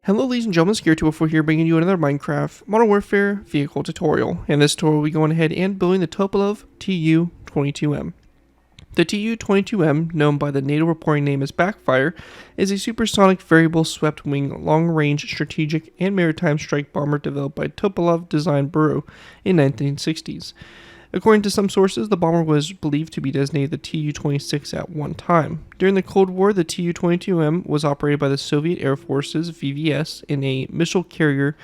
Hello ladies and gentlemen, Tupolev here bringing you another Minecraft Modern Warfare vehicle tutorial. In this tutorial we'll be going ahead and building the Tupolev Tu-22M. The Tu-22M, known by the NATO reporting name as Backfire, is a supersonic variable swept-wing long-range strategic and maritime strike bomber developed by Tupolev Design Bureau in the 1960s. According to some sources, the bomber was believed to be designated the Tu-26 at one time. During the Cold War, the Tu-22M was operated by the Soviet Air Force's VVS in a missile carrier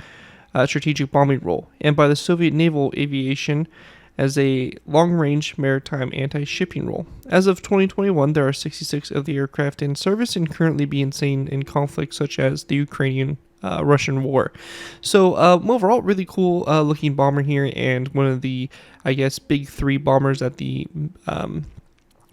strategic bombing role, and by the Soviet Naval Aviation as a long-range maritime anti-shipping role. As of 2021, there are 66 of the aircraft in service and currently being seen in conflicts such as the Ukrainian Russian war. So overall, really cool looking bomber here, and one of the, I guess, big three bombers that the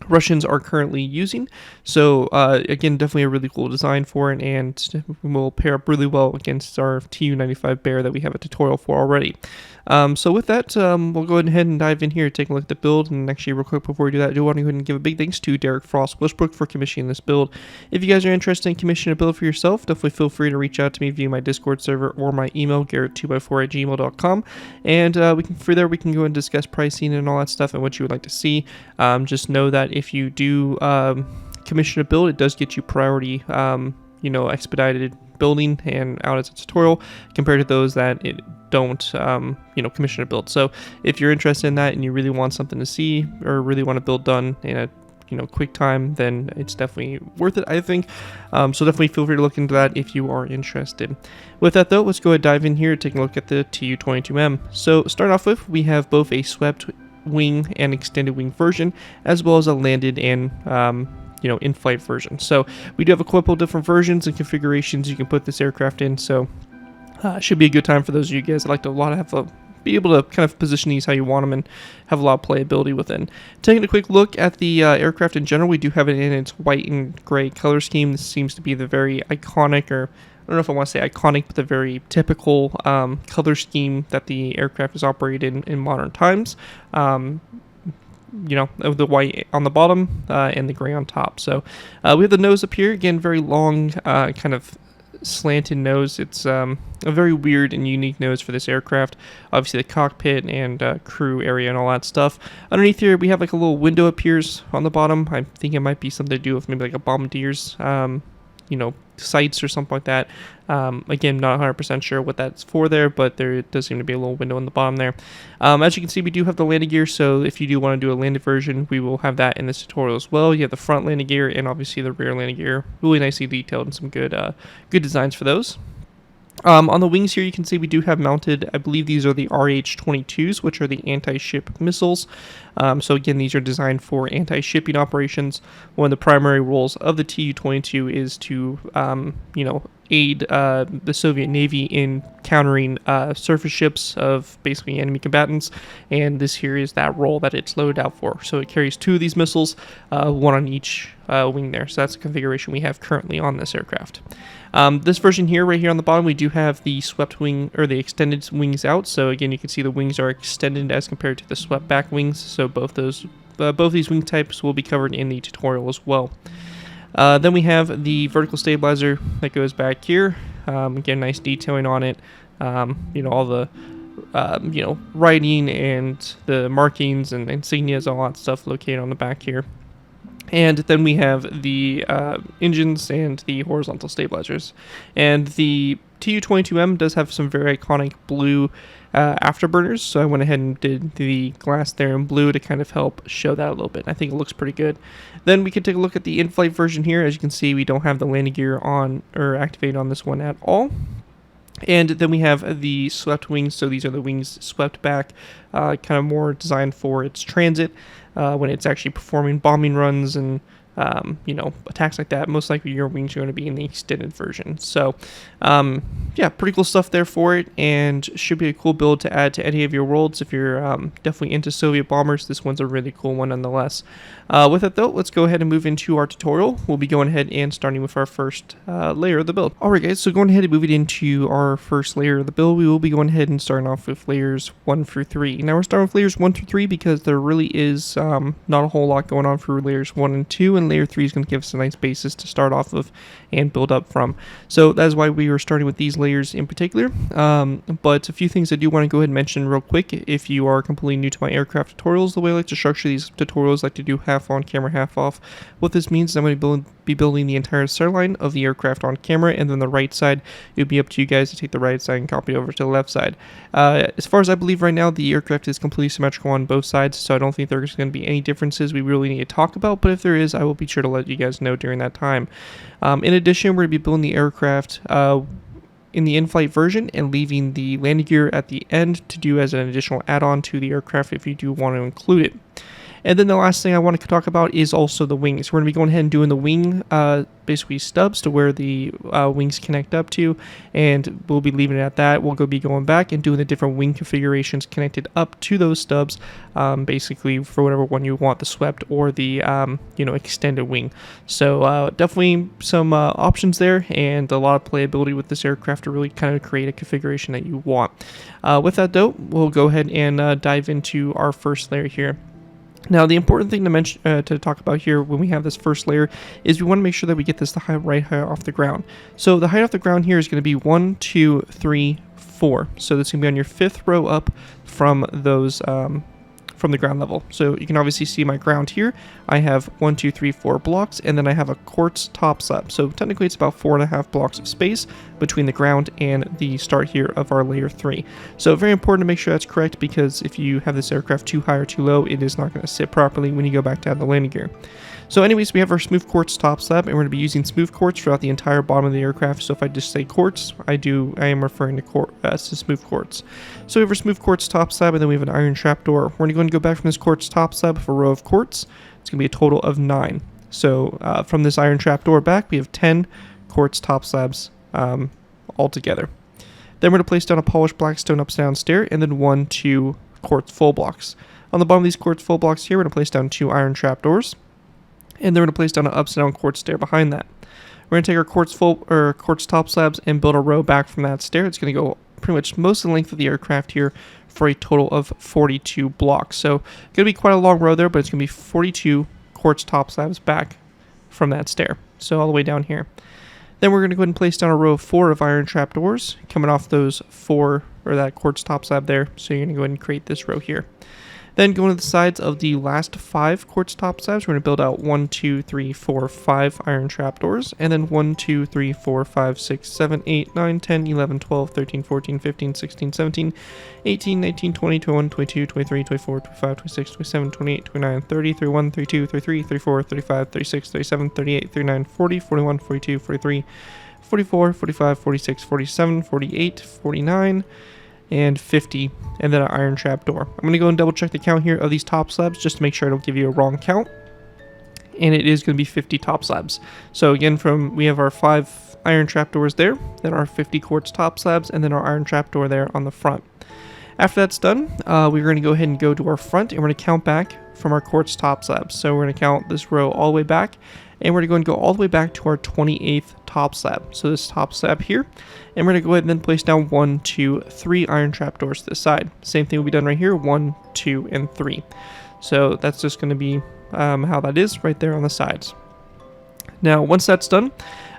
Russians are currently using. So again, definitely a really cool design for it, and will pair up really well against our Tu-95 Bear that we have a tutorial for already. So with that, we'll go ahead and dive in here, take a look at the build. And actually, real quick before we do that, I do want to go ahead and give a big thanks to Derek Frost Westbrook for commissioning this build. If you guys are interested in commissioning a build for yourself, definitely feel free to reach out to me via my Discord server or my email, garrett2by4@gmail.com. And through there we can go and discuss pricing and all that stuff and what you would like to see. Just know that if you do commission a build, it does get you priority, expedited building and out as a tutorial compared to those that don't commission a build. So if you're interested in that and you really want something to see or really want a build done in a quick time, then it's definitely worth it, I think. So definitely feel free to look into that if you are interested. With that though, let's go ahead and dive in here, taking a look at the Tu-22M. So starting off with, we have both a swept wing and extended wing version, as well as a landed and in-flight version. So we do have a couple different versions and configurations you can put this aircraft in. So should be a good time for those of you guys that like to be able to kind of position these how you want them and have a lot of playability within. Taking a quick look at the aircraft in general, we do have it in its white and gray color scheme. This seems to be the very iconic, or I don't know if I want to say iconic, but the very typical color scheme that the aircraft is operated in modern times. The white on the bottom and the gray on top. So we have the nose up here, again, very long, kind of slanted nose. It's a very weird and unique nose for this aircraft. Obviously the cockpit and crew area and all that stuff. Underneath here we have like a little window appears on the bottom. I think it might be something to do with maybe like a bombardier's sights or something like that. Again, not 100% sure what that's for there, but there does seem to be a little window in the bottom there. As you can see, we do have the landing gear, so if you do want to do a landed version, we will have that in this tutorial as well. You have the front landing gear and obviously the rear landing gear, really nicely detailed and some good designs for those. On the wings here, you can see we do have mounted, I believe these are the RH-22s, which are the anti-ship missiles. So again, these are designed for anti-shipping operations. One of the primary roles of the Tu-22 is to, aid the Soviet Navy in countering surface ships of basically enemy combatants, and this here is that role that it's loaded out for. So it carries two of these missiles, one on each wing there. So that's the configuration we have currently on this aircraft. This version here, right here on the bottom, we do have the swept wing, or the extended wings out. So again, you can see the wings are extended as compared to the swept back wings. So both these wing types will be covered in the tutorial as well. Then we have the vertical stabilizer that goes back here. Again, nice detailing on it. All the writing and the markings and insignias, all that stuff located on the back here. And then we have the engines and the horizontal stabilizers. And the Tu-22M does have some very iconic blue afterburners, so I went ahead and did the glass there in blue to kind of help show that a little bit. I think it looks pretty good. Then we can take a look at the in-flight version here. As you can see, we don't have the landing gear on or activated on this one at all. And then we have the swept wings, so these are the wings swept back, kind of more designed for its transit when it's actually performing bombing runs and attacks like that. Most likely your wings are going to be in the extended version. So yeah, pretty cool stuff there for it, and should be a cool build to add to any of your worlds. If you're definitely into Soviet bombers, this one's a really cool one nonetheless. With that though, let's go ahead and move into our tutorial. We'll be going ahead and starting with our first layer of the build. Alright guys, so going ahead and moving into our first layer of the build, we will be going ahead and starting off with layers 1 through 3. Now we're starting with layers 1 through 3 because there really is not a whole lot going on for layers 1 and 2, and layer 3 is going to give us a nice basis to start off of and build up from. So that's why we were starting with these layers in particular. But a few things I do want to go ahead and mention real quick. If you are completely new to my aircraft tutorials, the way I like to structure these tutorials, I like to do half on camera, half off. What this means is I'm going to be building the entire centerline of the aircraft on camera, and then the right side, it would be up to you guys to take the right side and copy it over to the left side. As far as I believe right now, the aircraft is completely symmetrical on both sides, so I don't think there's going to be any differences we really need to talk about, but if there is, I will be sure to let you guys know during that time. In addition, we're going to be building the aircraft in the in-flight version and leaving the landing gear at the end to do as an additional add-on to the aircraft if you do want to include it. And then the last thing I want to talk about is also the wings. We're going to be going ahead and doing the wing, basically stubs to where the wings connect up to, and we'll be leaving it at that. We'll be going back and doing the different wing configurations connected up to those stubs, basically for whatever one you want, the swept or the extended wing. So definitely some options there, and a lot of playability with this aircraft to really kind of create a configuration that you want. With that though, we'll go ahead and dive into our first layer here. Now, the important thing to mention, to talk about here when we have this first layer is we want to make sure that we get this the right height off the ground. So the height off the ground here is going to be 1, 2, 3, 4. So this is going to be on your 5th row up from those from the ground level. So you can obviously see my ground here. I have 1, 2, 3, 4 blocks, and then I have a quartz top slab. So technically it's about 4.5 blocks of space between the ground and the start here of our layer 3. So very important to make sure that's correct, because if you have this aircraft too high or too low, it is not going to sit properly when you go back to add the landing gear. So anyways, we have our smooth quartz top slab, and we're going to be using smooth quartz throughout the entire bottom of the aircraft. So if I just say quartz, I am referring to smooth quartz. So we have our smooth quartz top slab, and then we have an iron trapdoor. We're going to go and go back from this quartz top slab for a row of quartz. It's going to be a total of 9. So from this iron trapdoor back, we have 10 quartz top slabs altogether. Then we're going to place down a polished black stone upside down stair, and then 1, 2 quartz full blocks. On the bottom of these quartz full blocks here, we're going to place down 2 iron trapdoors, and then we're going to place down an upside down quartz stair behind that. We're going to take our quartz top slabs and build a row back from that stair. It's going to go pretty much most of the length of the aircraft here for a total of 42 blocks. So going to be quite a long row there, but it's going to be 42 quartz top slabs back from that stair. So all the way down here. Then we're going to go ahead and place down a row of 4 of iron trapdoors coming off those 4 or that quartz top slab there. So you're going to go ahead and create this row here. Then going to the sides of the last 5 quartz top slabs, we're going to build out 1, 2, 3, 4, 5 iron trapdoors, and then 1, 2, 3, 4, 5, 6, 7, 8, 9, 10, 11, 12, 13, 14, 15, 16, 17, 18, 19, 20, 21, 22, 23, 24, 25, 26, 27, 28, 29, 30, 31, 32, 33, 34, 35, 36, 37, 38, 39, 40, 41, 42, 43, 44, 45, 46, 47, 48, 49, and 50, and then an iron trapdoor. I'm going to go and double check the count here of these top slabs just to make sure I don't give you a wrong count. And it is going to be 50 top slabs. So again, we have our 5 iron trapdoors there, then our 50 quartz top slabs, and then our iron trapdoor there on the front. After that's done, we're going to go ahead and go to our front, and we're going to count back from our quartz top slabs. So we're going to count this row all the way back, and we're going to go all the way back to our 28th top slab. So this top slab here, and we're going to go ahead and then place down 1, 2, 3 iron trapdoors to the side. Same thing will be done right here, 1, 2, and 3. So that's just going to be how that is right there on the sides. Now, once that's done,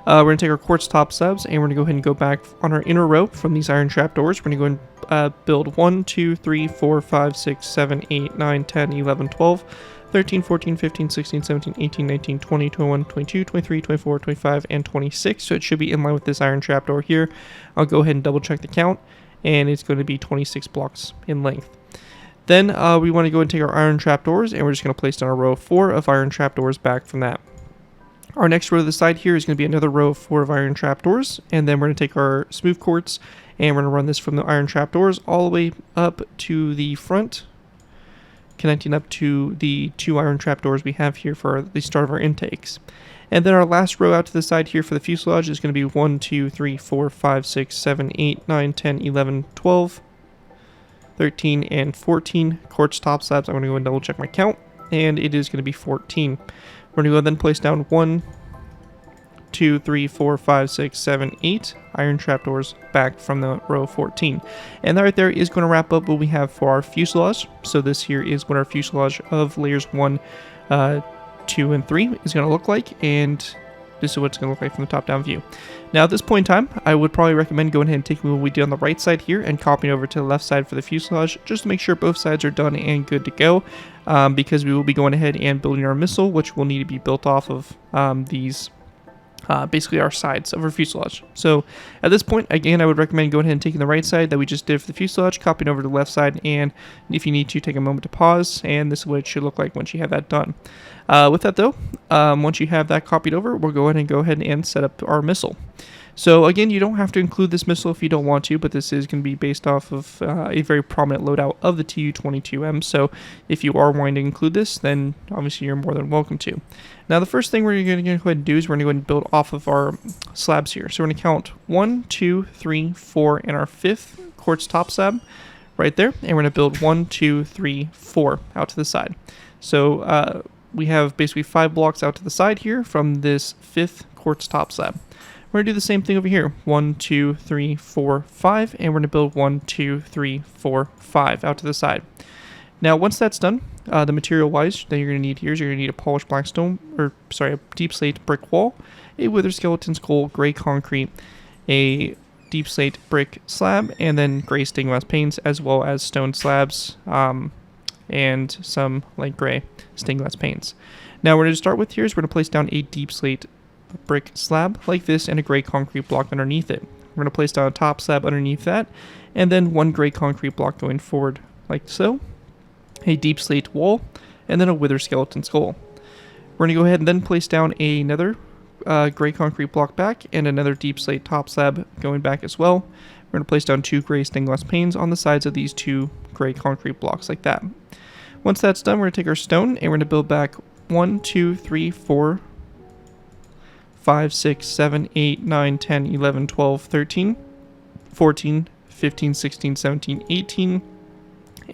we're going to take our quartz top slabs, and we're going to go ahead and go back on our inner row from these iron trapdoors. We're going to go and build 1, 2, 3, 4, 5, 6, 7, 8, 9, 10, 11, 12, 13, 14, 15, 16, 17, 18, 19, 20, 21, 22, 23, 24, 25, and 26. So it should be in line with this iron trapdoor here. I'll go ahead and double check the count, and it's going to be 26 blocks in length. Then we want to go and take our iron trapdoors, and we're just going to place down a row of 4 of iron trapdoors back from that. Our next row to the side here is going to be another row of 4 of iron trapdoors, and then we're going to take our smooth quartz, and we're going to run this from the iron trapdoors all the way up to the front, connecting up to the 2 iron trapdoors we have here for the start of our intakes. And then our last row out to the side here for the fuselage is going to be 1, 2, 3, 4, 5, 6, 7, 8, 9, 10, 11, 12, 13, and 14 quartz top slabs. I'm going to go and double check my count, and it is going to be 14. We're going to go and then place down 1, 2, 3, 4, 5, 6, 7, 8 iron trapdoors back from the row 14. And that right there is going to wrap up what we have for our fuselage. So this here is what our fuselage of layers 1 2, and 3 is going to look like, and this is what it's going to look like from the top-down view. Now, at this point in time, I would probably recommend going ahead and taking what we did on the right side here and copying over to the left side for the fuselage, just to make sure both sides are done and good to go, because we will be going ahead and building our missile, which will need to be built off of these basically our sides of our fuselage. So at this point, again, I would recommend going ahead and taking the right side that we just did for the fuselage, copying over to the left side, and if you need to, take a moment to pause, and this is what it should look like once you have that done. With that though, once you have that copied over, we'll go ahead and set up our missile. So again, you don't have to include this missile if you don't want to, but this is going to be based off of a very prominent loadout of the Tu-22M. So if you are wanting to include this, then obviously you're more than welcome to. Now the first thing we're going to go ahead and do is we're going to go ahead and build off of our slabs here. So we're going to count 1, 2, 3, 4, and our 5th quartz top slab right there. And we're going to build 1, 2, 3, 4 out to the side. So we have basically 5 blocks out to the side here from this 5th quartz top slab. We're going to do the same thing over here. 1, 2, 3, 4, 5, and we're going to build 1, 2, 3, 4, 5 out to the side. Now, once that's done, the material-wise that you're going to need here is you're going to need a polished black stone, a deep slate brick wall, a wither skeleton skull, gray concrete, a deep slate brick slab, and then gray stained glass panes, as well as stone slabs, and some light gray stained glass panes. Now, we're going to start with here is we're going to place down a deep slate brick slab like this and a gray concrete block underneath it. We're going to place down a top slab underneath that, and then one gray concrete block going forward like so, a deep slate wall, and then a wither skeleton skull. We're going to go ahead and then place down another gray concrete block back and another deep slate top slab going back as well. We're going to place down 2 gray stained glass panes on the sides of these 2 gray concrete blocks like that. Once that's done, we're going to take our stone and we're going to build back 1, 2, 3, 4, 5, 6, 7, 8, 9, 10, 11, 12, 13, 14, 15, 16, 17, 18,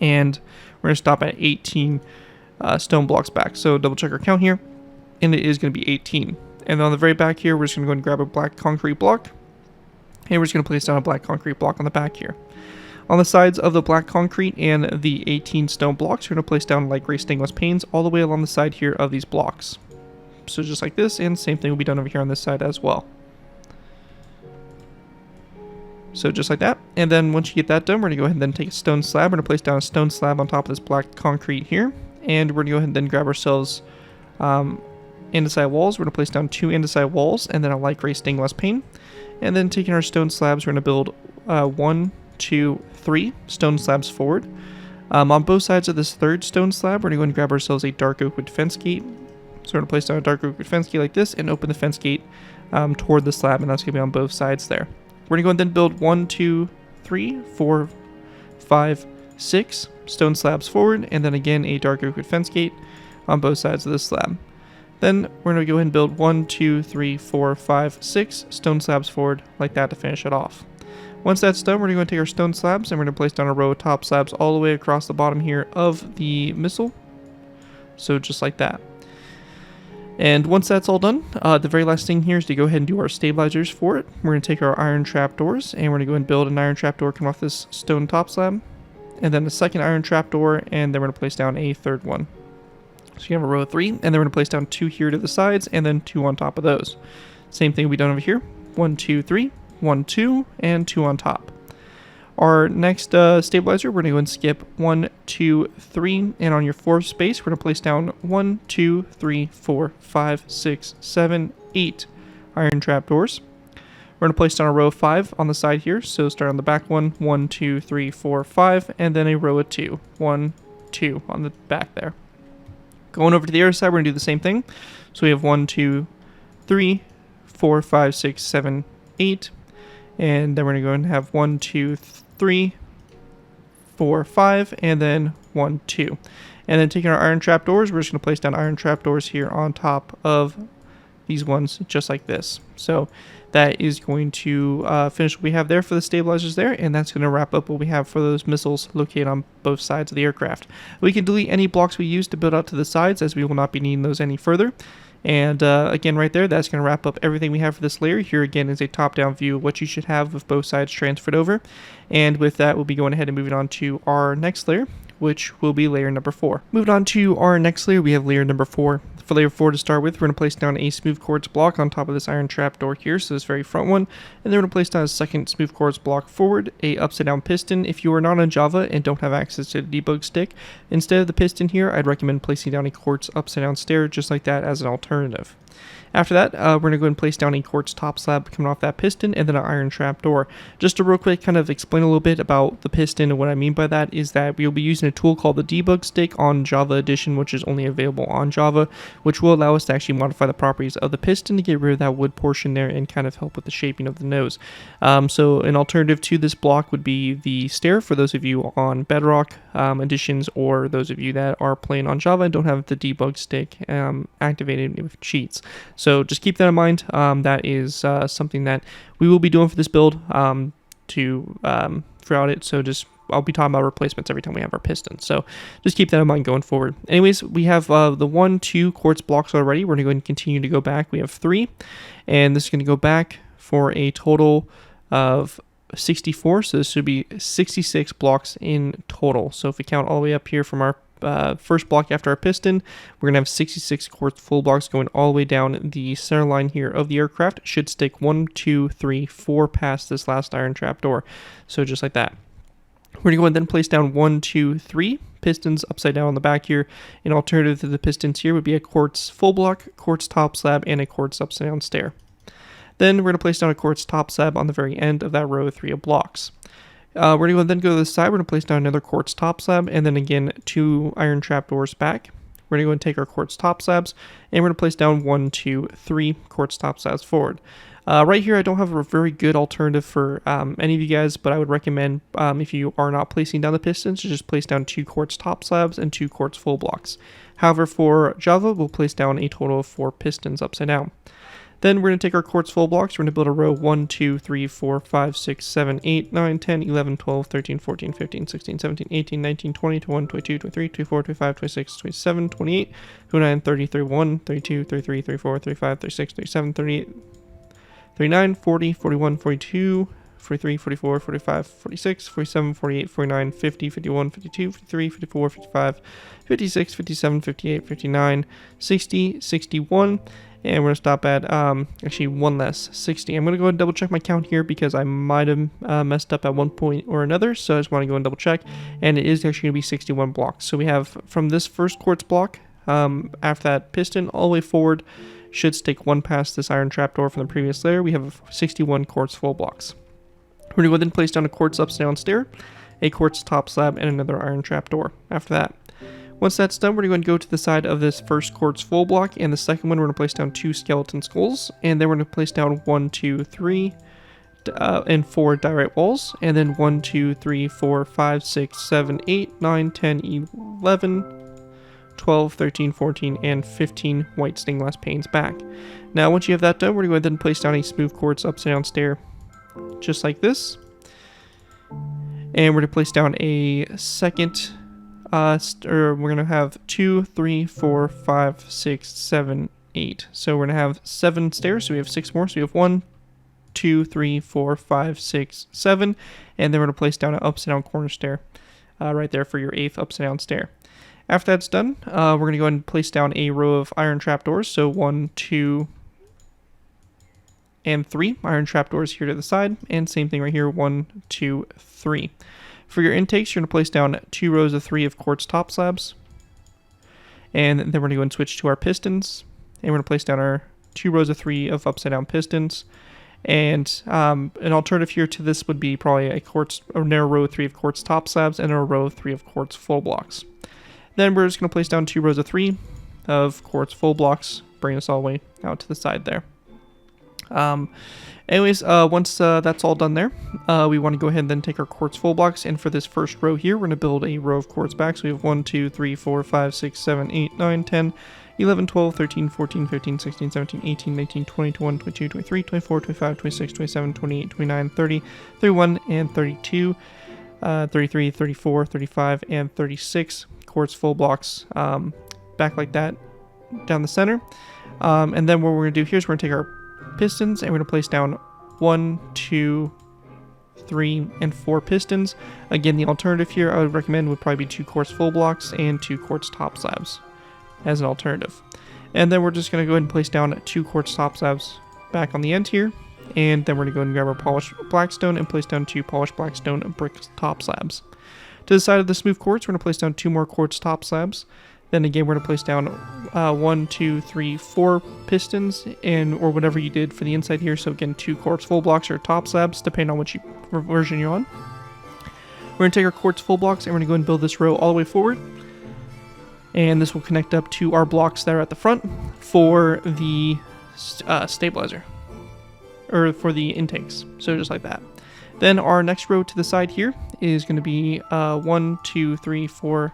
and we're going to stop at 18 stone blocks back. So double check our count here, and it is going to be 18. And then on the very back here, we're just going to go and grab a black concrete block, and we're just going to place down a black concrete block on the back here. On the sides of the black concrete and the 18 stone blocks, we're going to place down light gray stained glass panes all the way along the side here of these blocks. So just like this, and same thing will be done over here on this side as well. So just like that, and then once you get that done, we're going to go ahead and then take a stone slab. We're going to place down a stone slab on top of this black concrete here, and we're going to go ahead and then grab ourselves andesite walls. We're going to place down 2 andesite walls, and then a light gray stained glass pane. And then taking our stone slabs, we're going to build 1, 2, 3 stone slabs forward. On both sides of this 3rd stone slab, we're going to go and grab ourselves a dark oak wood fence gate. So we're going to place down a dark oak wood fence gate like this and open the fence gate toward the slab, and that's going to be on both sides there. We're going to go and then build 1, 2, 3, 4, 5, 6 stone slabs forward, and then again a dark oak wood fence gate on both sides of this slab. Then we're going to go ahead and build 1, 2, 3, 4, 5, 6 stone slabs forward like that to finish it off. Once that's done, we're going to take our stone slabs and we're going to place down a row of top slabs all the way across the bottom here of the missile. So just like that. And once that's all done, the very last thing here is to go ahead and do our stabilizers for it. We're going to take our iron trapdoors and we're going to go and build an iron trapdoor coming off this stone top slab. And then a second iron trapdoor, and then we're going to place down a 3rd one. So you have a row of 3, and then we're going to place down 2 here to the sides, and then 2 on top of those. Same thing will be done over here. 1, 2, 3, 1, 2, and 2 on top. Our next stabilizer, we're going to go and skip 1, 2, 3, and on your 4th space, we're going to place down 1, 2, 3, 4, 5, 6, 7, 8 iron trapdoors. We're going to place down a row of 5 on the side here, so start on the back one, 1, 2, 3, 4, 5, and then a row of 2, 1, 2 on the back there. Going over to the other side, we're going to do the same thing. So we have 1, 2, 3, 4, 5, 6, 7, 8, and then we're going to go and have 1, 2, 3, 4, 5, and then 1, 2. And then taking our iron trapdoors, we're just going to place down iron trapdoors here on top of these ones, just like this. So that is going to finish what we have there for the stabilizers there, and that's going to wrap up what we have for those missiles located on both sides of the aircraft. We can delete any blocks we use to build out to the sides, as we will not be needing those any further. And again, right there, that's going to wrap up everything we have for this layer. Here again is a top-down view of what you should have with both sides transferred over. And with that, we'll be going ahead and moving on to our next layer, which will be layer number 4. Moving on to our next layer, we have layer number 4. For layer 4 to start with, we're going to place down a smooth quartz block on top of this iron trap door here, so this very front one, and then we're going to place down a second smooth quartz block forward, a upside down piston. If you are not on Java and don't have access to the debug stick, instead of the piston here, I'd recommend placing down a quartz upside down stair just like that as an alternative. After that, we're going to go ahead and place down a quartz top slab coming off that piston and then an iron trap door. Just to real quick kind of explain a little bit about the piston, and what I mean by that is that we'll be using a tool called the debug stick on Java Edition, which is only available on Java, which will allow us to actually modify the properties of the piston to get rid of that wood portion there and kind of help with the shaping of the nose. So an alternative to this block would be the stair for those of you on Bedrock editions, or those of you that are playing on Java and don't have the debug stick activated with cheats. So just keep that in mind. That is something that we will be doing for this build throughout it. So I'll be talking about replacements every time we have our pistons. So just keep that in mind going forward. Anyways, we have the 2 quartz blocks already. We're going to go ahead and continue to go back. We have 3, and this is going to go back for a total of 64. So this should be 66 blocks in total. So if we count all the way up here from our first block after our piston, we're going to have 66 quartz full blocks going all the way down the center line here of the aircraft. Should stick 1, 2, 3, 4 past this last iron trap door. So just like that. We're going to go ahead and then place down 1, 2, 3 pistons upside down on the back here. An alternative to the pistons here would be a quartz full block, quartz top slab, and a quartz upside down stair. Then we're going to place down a quartz top slab on the very end of that row of 3 of blocks. We're going to then go to the side. We're going to place down another quartz top slab, and then again 2 iron trap doors back. We're going to go and take our quartz top slabs, and we're going to place down 1, 2, 3 quartz top slabs forward. Right here, I don't have a very good alternative for any of you guys, but I would recommend, if you are not placing down the pistons, to just place down 2 quartz top slabs and 2 quartz full blocks. However, for Java, we'll place down a total of 4 pistons upside down. Then we're going to take our quartz full blocks. We're going to build a row 1, 2, 3, 4, 5, 6, 7, 8, 9, 10, 11, 12, 13, 14, 15, 16, 17, 18, 19, 20, 21, 22, 23, 24, 25, 26, 27, 28, 29, 30, 31, 32, 33, 34, 35, 36, 37, 38, 39, 40, 41, 42, 43, 44, 45, 46, 47, 48, 49, 50, 51, 52, 53, 54, 55, 56, 57, 58, 59, 60, 61, and we're going to stop at, actually one less, 60. I'm going to go ahead and double check my count here because I might have messed up at one point or another, so I just want to go and double check, and it is actually going to be 61 blocks. So we have from this first quartz block, after that piston, all the way forward, should stick 1 past this iron trapdoor from the previous layer. We have 61 quartz full blocks. We're going to go ahead and place down a quartz upside down stair, a quartz top slab, and another iron trapdoor after that. Once that's done, we're going to go to the side of this first quartz full block, and the second one we're going to place down 2 skeleton skulls, and then we're going to place down 1, 2, 3, and 4 diorite walls, and then 1, 2, 3, 4, 5, 6, 7, 8, 9, 10, 11, 12, 13, 14, and 15 white stained glass panes back. Now, once you have that done, we're going to go ahead and place down a smooth quartz upside down stair, just like this. And we're going to place down a second, we're going to have 2, 3, 4, 5, 6, 7, 8. So we're going to have 7 stairs, so we have 6 more. So we have 1, 2, 3, 4, 5, 6, 7. And then we're going to place down an upside down corner stair right there for your 8th upside down stair. After that's done, we're going to go ahead and place down a row of iron trapdoors. So 1, 2, and 3 iron trapdoors here to the side. And same thing right here, 1, 2, 3. For your intakes, you're going to place down 2 rows of 3 of quartz top slabs. And then we're going to go and switch to our pistons. And we're going to place down our 2 rows of 3 of upside down pistons. And an alternative here to this would be probably a narrow row of 3 of quartz top slabs and a row of 3 of quartz full blocks. Then we're just going to place down 2 rows of 3 of quartz full blocks, bring us all the way out to the side there. Once that's all done there, we want to go ahead and then take our quartz full blocks, and for this first row here, we're going to build a row of quartz back. So we have 1, 2, 3, 4, 5, 6, 7, 8, 9, 10, 11, 12, 13, 14, 15, 16, 17, 18, 19, 20, 21, 22, 23, 24, 25, 26, 27, 28, 29, 30, 31, and 32, 33, 34, 35, and 36 quartz full blocks back like that down the center. And then what we're going to do here is we're going to take our pistons and we're going to place down 1, 2, 3, and 4 pistons. Again, the alternative here I would recommend would probably be 2 quartz full blocks and 2 quartz top slabs as an alternative. And then we're just going to go ahead and place down 2 quartz top slabs back on the end here. And then we're going to go ahead and grab our polished blackstone and place down 2 polished blackstone brick top slabs. To the side of the smooth quartz, we're going to place down 2 more quartz top slabs. Then again, we're going to place down 1, 2, 3, 4 pistons, or whatever you did for the inside here. So again, 2 quartz full blocks or top slabs, depending on which version you're on. We're going to take our quartz full blocks and we're going to go ahead and build this row all the way forward. And this will connect up to our blocks that are at the front for the stabilizer, or for the intakes. So just like that. Then our next row to the side here is going to be 1, 2, 3, 4,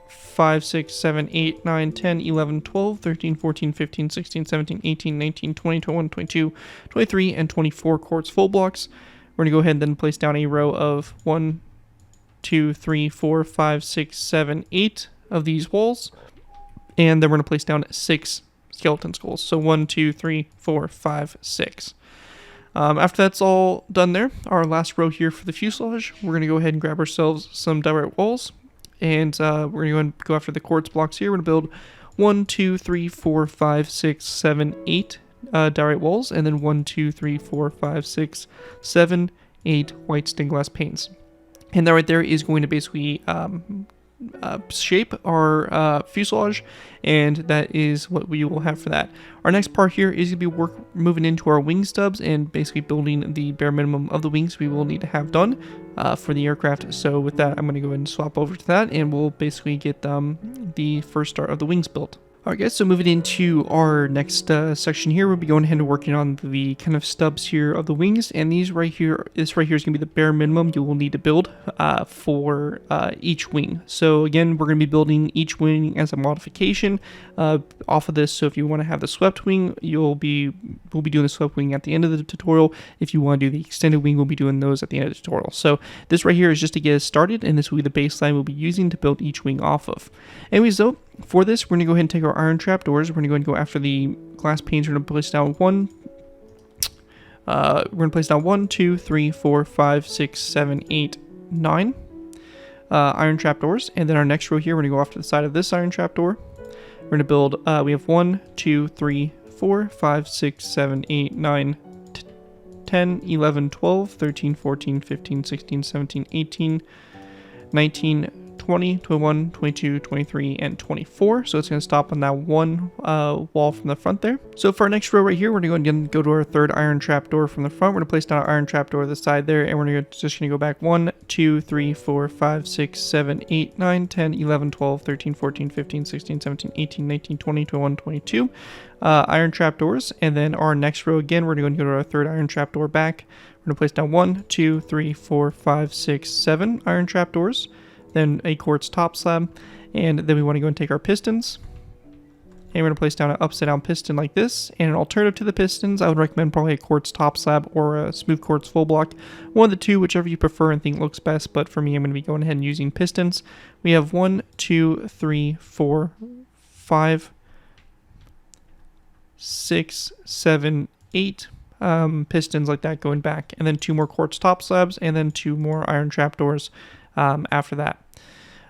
5, 6, 7, 8, 9, 10, 11, 12, 13, 14, 15, 16, 17, 18, 19, 20, 21, 22, 23, and 24 quartz full blocks. We're going to go ahead and then place down a row of 1, 2, 3, 4, 5, 6, 7, 8 of these walls. And then we're going to place down 6 skeleton skulls. So 1, 2, 3, 4, 5, 6. After that's all done there, our last row here for the fuselage, we're going to go ahead and grab ourselves some direct walls. And we're going to go after the quartz blocks here. We're going to build 1, 2, 3, 4, 5, 6, 7, 8 direct walls. And then 1, 2, 3, 4, 5, 6, 7, 8 white stained glass panes. And that right there is going to basically shape our fuselage, and that is what we will have for that. Our next part here is going to be moving into our wing stubs and basically building the bare minimum of the wings we will need to have done for the aircraft. So with that, I'm going to go ahead and swap over to that, and we'll basically get the first start of the wings built. Alright guys, so moving into our next section here, we'll be going ahead and working on the kind of stubs here of the wings, and this right here is going to be the bare minimum you will need to build for each wing. So again, we're going to be building each wing as a modification off of this. So if you want to have the swept wing, we'll be doing the swept wing at the end of the tutorial. If you want to do the extended wing, we'll be doing those at the end of the tutorial. So this right here is just to get us started, and this will be the baseline we'll be using to build each wing off of. Anyways though, for this, we're going to go ahead and take our iron trapdoors. We're going to go ahead and go after the glass panes. We're going to place down 1, 2, 3, 4, 5, 6, 7, 8, 9 iron trapdoors. And then our next row here, we're going to go off to the side of this iron trapdoor. We're going to build, we have 1, 2, 3, 4, 5, 6, 7, 8, 9, 10, 11, 12, 13, 14, 15, 16, 17, 18, 19, 20, 21, 22, 23, and 24. So it's going to stop on that one wall from the front there. So for our next row right here, we're going to go to our third iron trapdoor from the front. We're going to place down our iron trapdoor to the side there, and we're just going to go back 1, 2, 3, 4, 5, 6, 7, 8, 9, 10, 11, 12, 13, 14, 15, 16, 17, 18, 19, 20, 21, 22 iron trapdoors. And then our next row again, we're going to go to our third iron trapdoor back. We're going to place down 1, 2, 3, 4, 5, 6, 7 iron trapdoors. Then a quartz top slab, and then we want to go and take our pistons, and we're going to place down an upside down piston like this. And an alternative to the pistons, I would recommend probably a quartz top slab or a smooth quartz full block, one of the two, whichever you prefer and think looks best. But for me, I'm going to be going ahead and using pistons. We have 1, 2, 3, 4, 5, 6, 7, 8 pistons like that going back, and then 2 more quartz top slabs, and then 2 more iron trapdoors after that.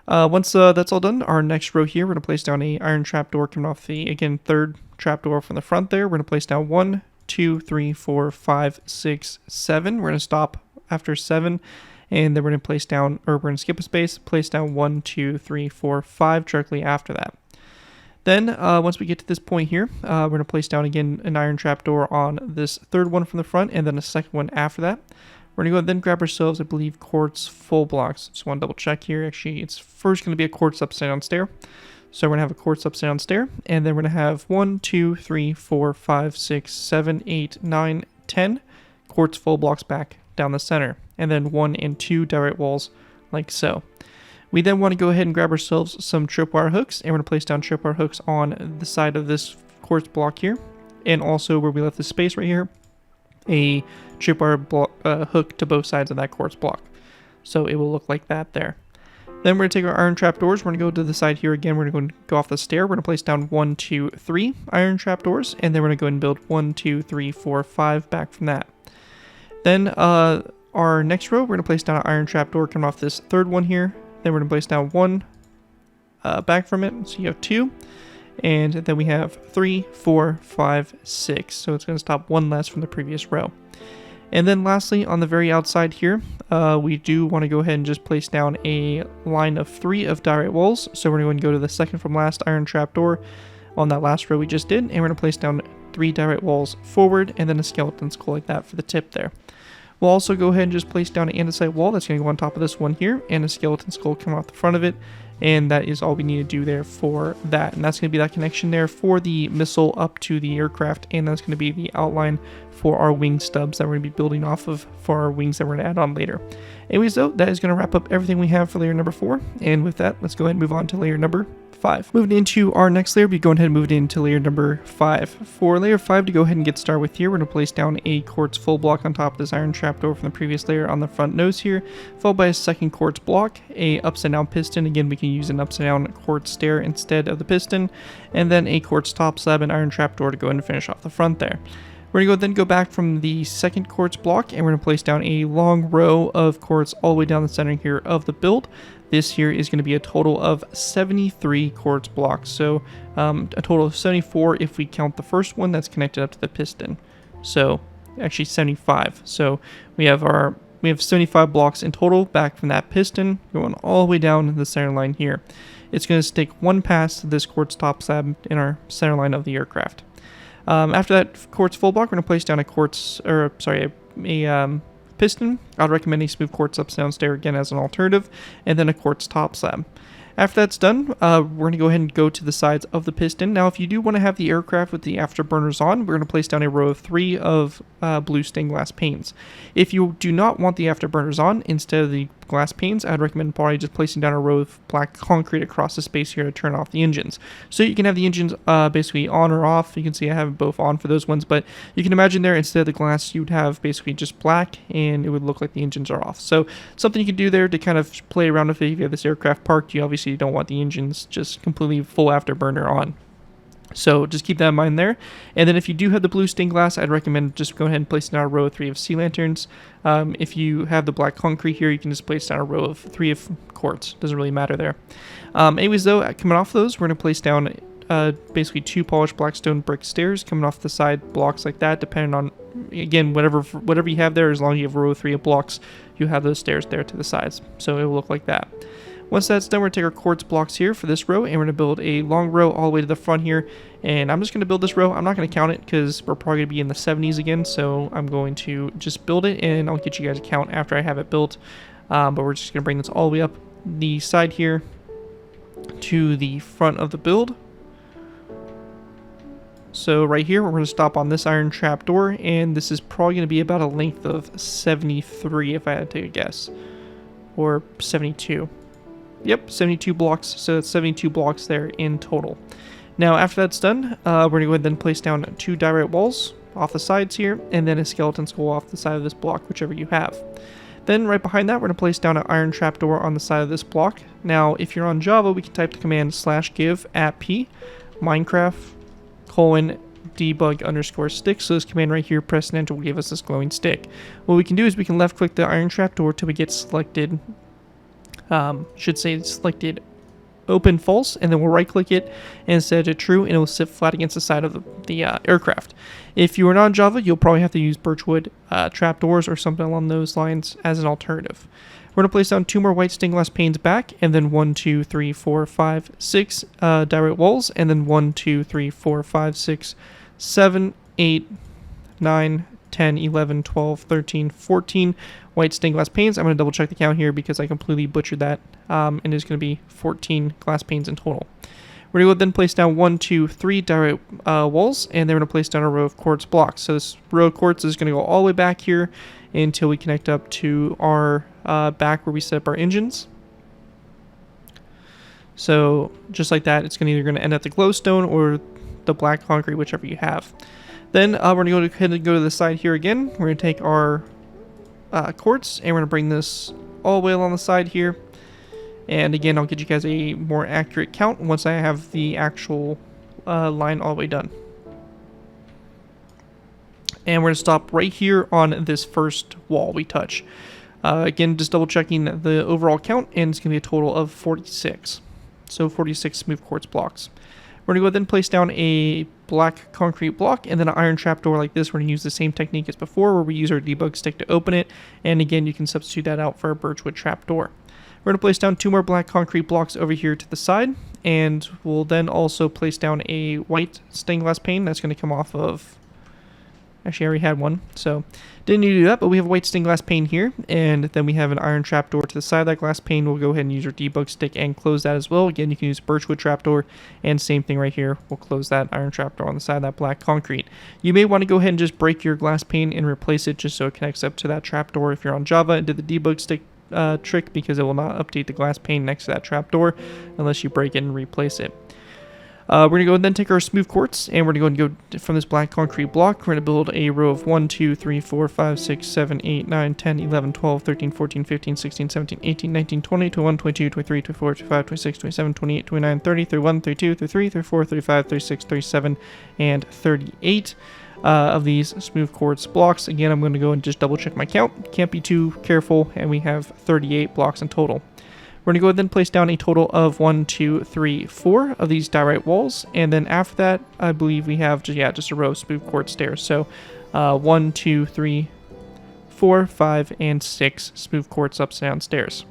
Once that's all done, our next row here, we're going to place down a iron trapdoor coming off the, again, third trapdoor from the front there. We're going to place down 1, 2, 3, 4, 5, 6, 7. We're going to stop after 7, and then we're going to place down, or we're going to skip a space, place down 1, 2, 3, 4, 5 directly after that. Then, once we get to this point here, we're going to place down again an iron trapdoor on this third one from the front, and then a second one after that. We're going to go ahead and then grab ourselves, I believe, quartz full blocks. Just want to double check here. Actually, it's first going to be a quartz upside down stair. So we're going to have a quartz upside down stair. And then we're going to have 1, 2, 3, 4, 5, 6, 7, 8, 9, 10 quartz full blocks back down the center. And then 1 and 2 direct walls like so. We then want to go ahead and grab ourselves some tripwire hooks. And we're going to place down tripwire hooks on the side of this quartz block here. And also where we left the space right here, a tripwire hook to both sides of that quartz block. So it will look like that there. Then we're going to take our iron trapdoors. We're going to go to the side here again. We're going to go off the stair. We're going to place down 1, 2, 3 iron trapdoors. And then we're going to go ahead and build 1, 2, 3, 4, 5 back from that. Then our next row, we're going to place down an iron trapdoor coming off this third one here. Then we're going to place down one back from it. So you have 2. And then we have 3, 4, 5, 6. So it's going to stop one less from the previous row. And then lastly, on the very outside here, we do want to go ahead and just place down a line of 3 of diorite walls. So we're going to go to the second from last iron trapdoor on that last row we just did. And we're going to place down 3 diorite walls forward and then a skeleton skull like that for the tip there. We'll also go ahead and just place down an andesite wall that's going to go on top of this one here and a skeleton skull coming off the front of it. And that is all we need to do there for that. And that's going to be that connection there for the missile up to the aircraft. And that's going to be the outline for our wing stubs that we're going to be building off of for our wings that we're going to add on later. Anyways, though, that is going to wrap up everything we have for layer number 4. And with that, let's go ahead and move on to layer number 5. Moving into our next layer, we go ahead and move it into layer number 5. For layer 5 to go ahead and get started with here, we're going to place down a quartz full block on top of this iron trapdoor from the previous layer on the front nose here, followed by a second quartz block, a upside down piston. Again, we can use an upside down quartz stair instead of the piston, and then a quartz top slab and iron trapdoor to go ahead and finish off the front there. We're going to then go back from the second quartz block, and we're going to place down a long row of quartz all the way down the center here of the build. This here is going to be a total of 73 quartz blocks, so a total of 74 if we count the first one that's connected up to the piston. So actually 75. So we have 75 blocks in total back from that piston, going all the way down the center line here. It's going to take one pass to this quartz top slab in our center line of the aircraft. After that quartz full block, we're going to place down a piston. I'd recommend a smooth quartz upside down stair again as an alternative, and then a quartz top slab. After that's done, we're going to go ahead and go to the sides of the piston. Now, if you do want to have the aircraft with the afterburners on, we're going to place down a row of 3 of blue stained glass panes. If you do not want the afterburners on, instead of the glass panes, I'd recommend probably just placing down a row of black concrete across the space here to turn off the engines. So you can have the engines basically on or off. You can see I have both on for those ones, but you can imagine there, instead of the glass, you would have basically just black, and it would look like the engines are off. So something you can do there to kind of play around with it. If you have this aircraft parked, you obviously don't want the engines just completely full afterburner on. So just keep that in mind there. And then if you do have the blue stained glass, I'd recommend just go ahead and place down a row of 3 of sea lanterns. If you have the black concrete here, you can just place down a row of 3 of quartz. Doesn't really matter there. Anyways, though, coming off those, we're going to place down basically 2 polished blackstone brick stairs coming off the side blocks like that, depending on, again, whatever you have there. As long as you have a row of 3 of blocks, you have those stairs there to the sides. So it will look like that. Once that's done, we're going to take our quartz blocks here for this row, and we're going to build a long row all the way to the front here. And I'm just going to build this row. I'm not going to count it because we're probably going to be in the 70s again, so I'm going to just build it, and I'll get you guys a count after I have it built. But we're just going to bring this all the way up the side here to the front of the build. So right here, we're going to stop on this iron trapdoor, and this is probably going to be about a length of 73 if I had to take a guess, or 72. Yep, 72 blocks, so it's 72 blocks there in total. Now, after that's done, we're going to go ahead and then place down 2 diorite walls off the sides here, and then a skeleton skull off the side of this block, whichever you have. Then, right behind that, we're going to place down an iron trapdoor on the side of this block. Now, if you're on Java, we can type the command /give @p Minecraft:/debug_stick. So this command right here, press and enter, will give us this glowing stick. What we can do is we can left click the iron trapdoor till we get selected, selected open false, and then we'll right click it and set it to true, and it will sit flat against the side of the aircraft. If you are not on Java, you'll probably have to use birchwood trapdoors or something along those lines as an alternative. We're going to place down 2 more white stained glass panes back, and then 1, 2, 3, 4, 5, 6 diorite walls, and then 1, 2, 3, 4, 5, 6, 7, 8, 9, 10, 11, 12, 13, 14 white stained glass panes. I'm going to double check the count here because I completely butchered that, and it's going to be 14 glass panes in total. We're going to go then place down 1, 2, 3 diorite walls, and then we're going to place down a row of quartz blocks. So this row of quartz is going to go all the way back here until we connect up to our back where we set up our engines. So just like that, it's either going to end at the glowstone or the black concrete, whichever you have. Then we're going to go ahead and go to the side here again. We're going to take our quartz, and we're going to bring this all the way along the side here. And again, I'll get you guys a more accurate count once I have the actual line all the way done. And we're going to stop right here on this first wall we touch. Again, just double checking the overall count, and it's going to be a total of 46. So 46 smooth quartz blocks. We're going to go ahead and place down a black concrete block and then an iron trapdoor like this. We're going to use the same technique as before where we use our debug stick to open it. And again, you can substitute that out for a birchwood trapdoor. We're going to place down 2 more black concrete blocks over here to the side. And we'll then also place down a white stained glass pane that's going to come off of... Actually, I already had one, so didn't need to do that, but we have a white stained glass pane here, and then we have an iron trapdoor to the side of that glass pane. We'll go ahead and use our debug stick and close that as well. Again, you can use birchwood trapdoor, and same thing right here. We'll close that iron trapdoor on the side of that black concrete. You may want to go ahead and just break your glass pane and replace it just so it connects up to that trapdoor if you're on Java and did the debug stick trick, because it will not update the glass pane next to that trapdoor unless you break it and replace it. We're going to go and then take our smooth quartz, and we're going to go from this black concrete block. We're going to build a row of 1, 2, 3, 4, 5, 6, 7, 8, 9, 10, 11, 12, 13, 14, 15, 16, 17, 18, 19, 20, 21, 22, 23, 24, 25, 26, 27, 28, 29, 30, 31, 32, 33, 34, 35, 36, 37, and 38 of these smooth quartz blocks. Again, I'm going to go and just double check my count. Can't be too careful, and we have 38 blocks in total. We're going to go ahead and place down a total of 1, 2, 3, 4 of these diorite walls. And then after that, I believe we have just a row of smooth quartz stairs. So 1, 2, 3, 4, 5, and 6 smooth quartz ups and down stairs.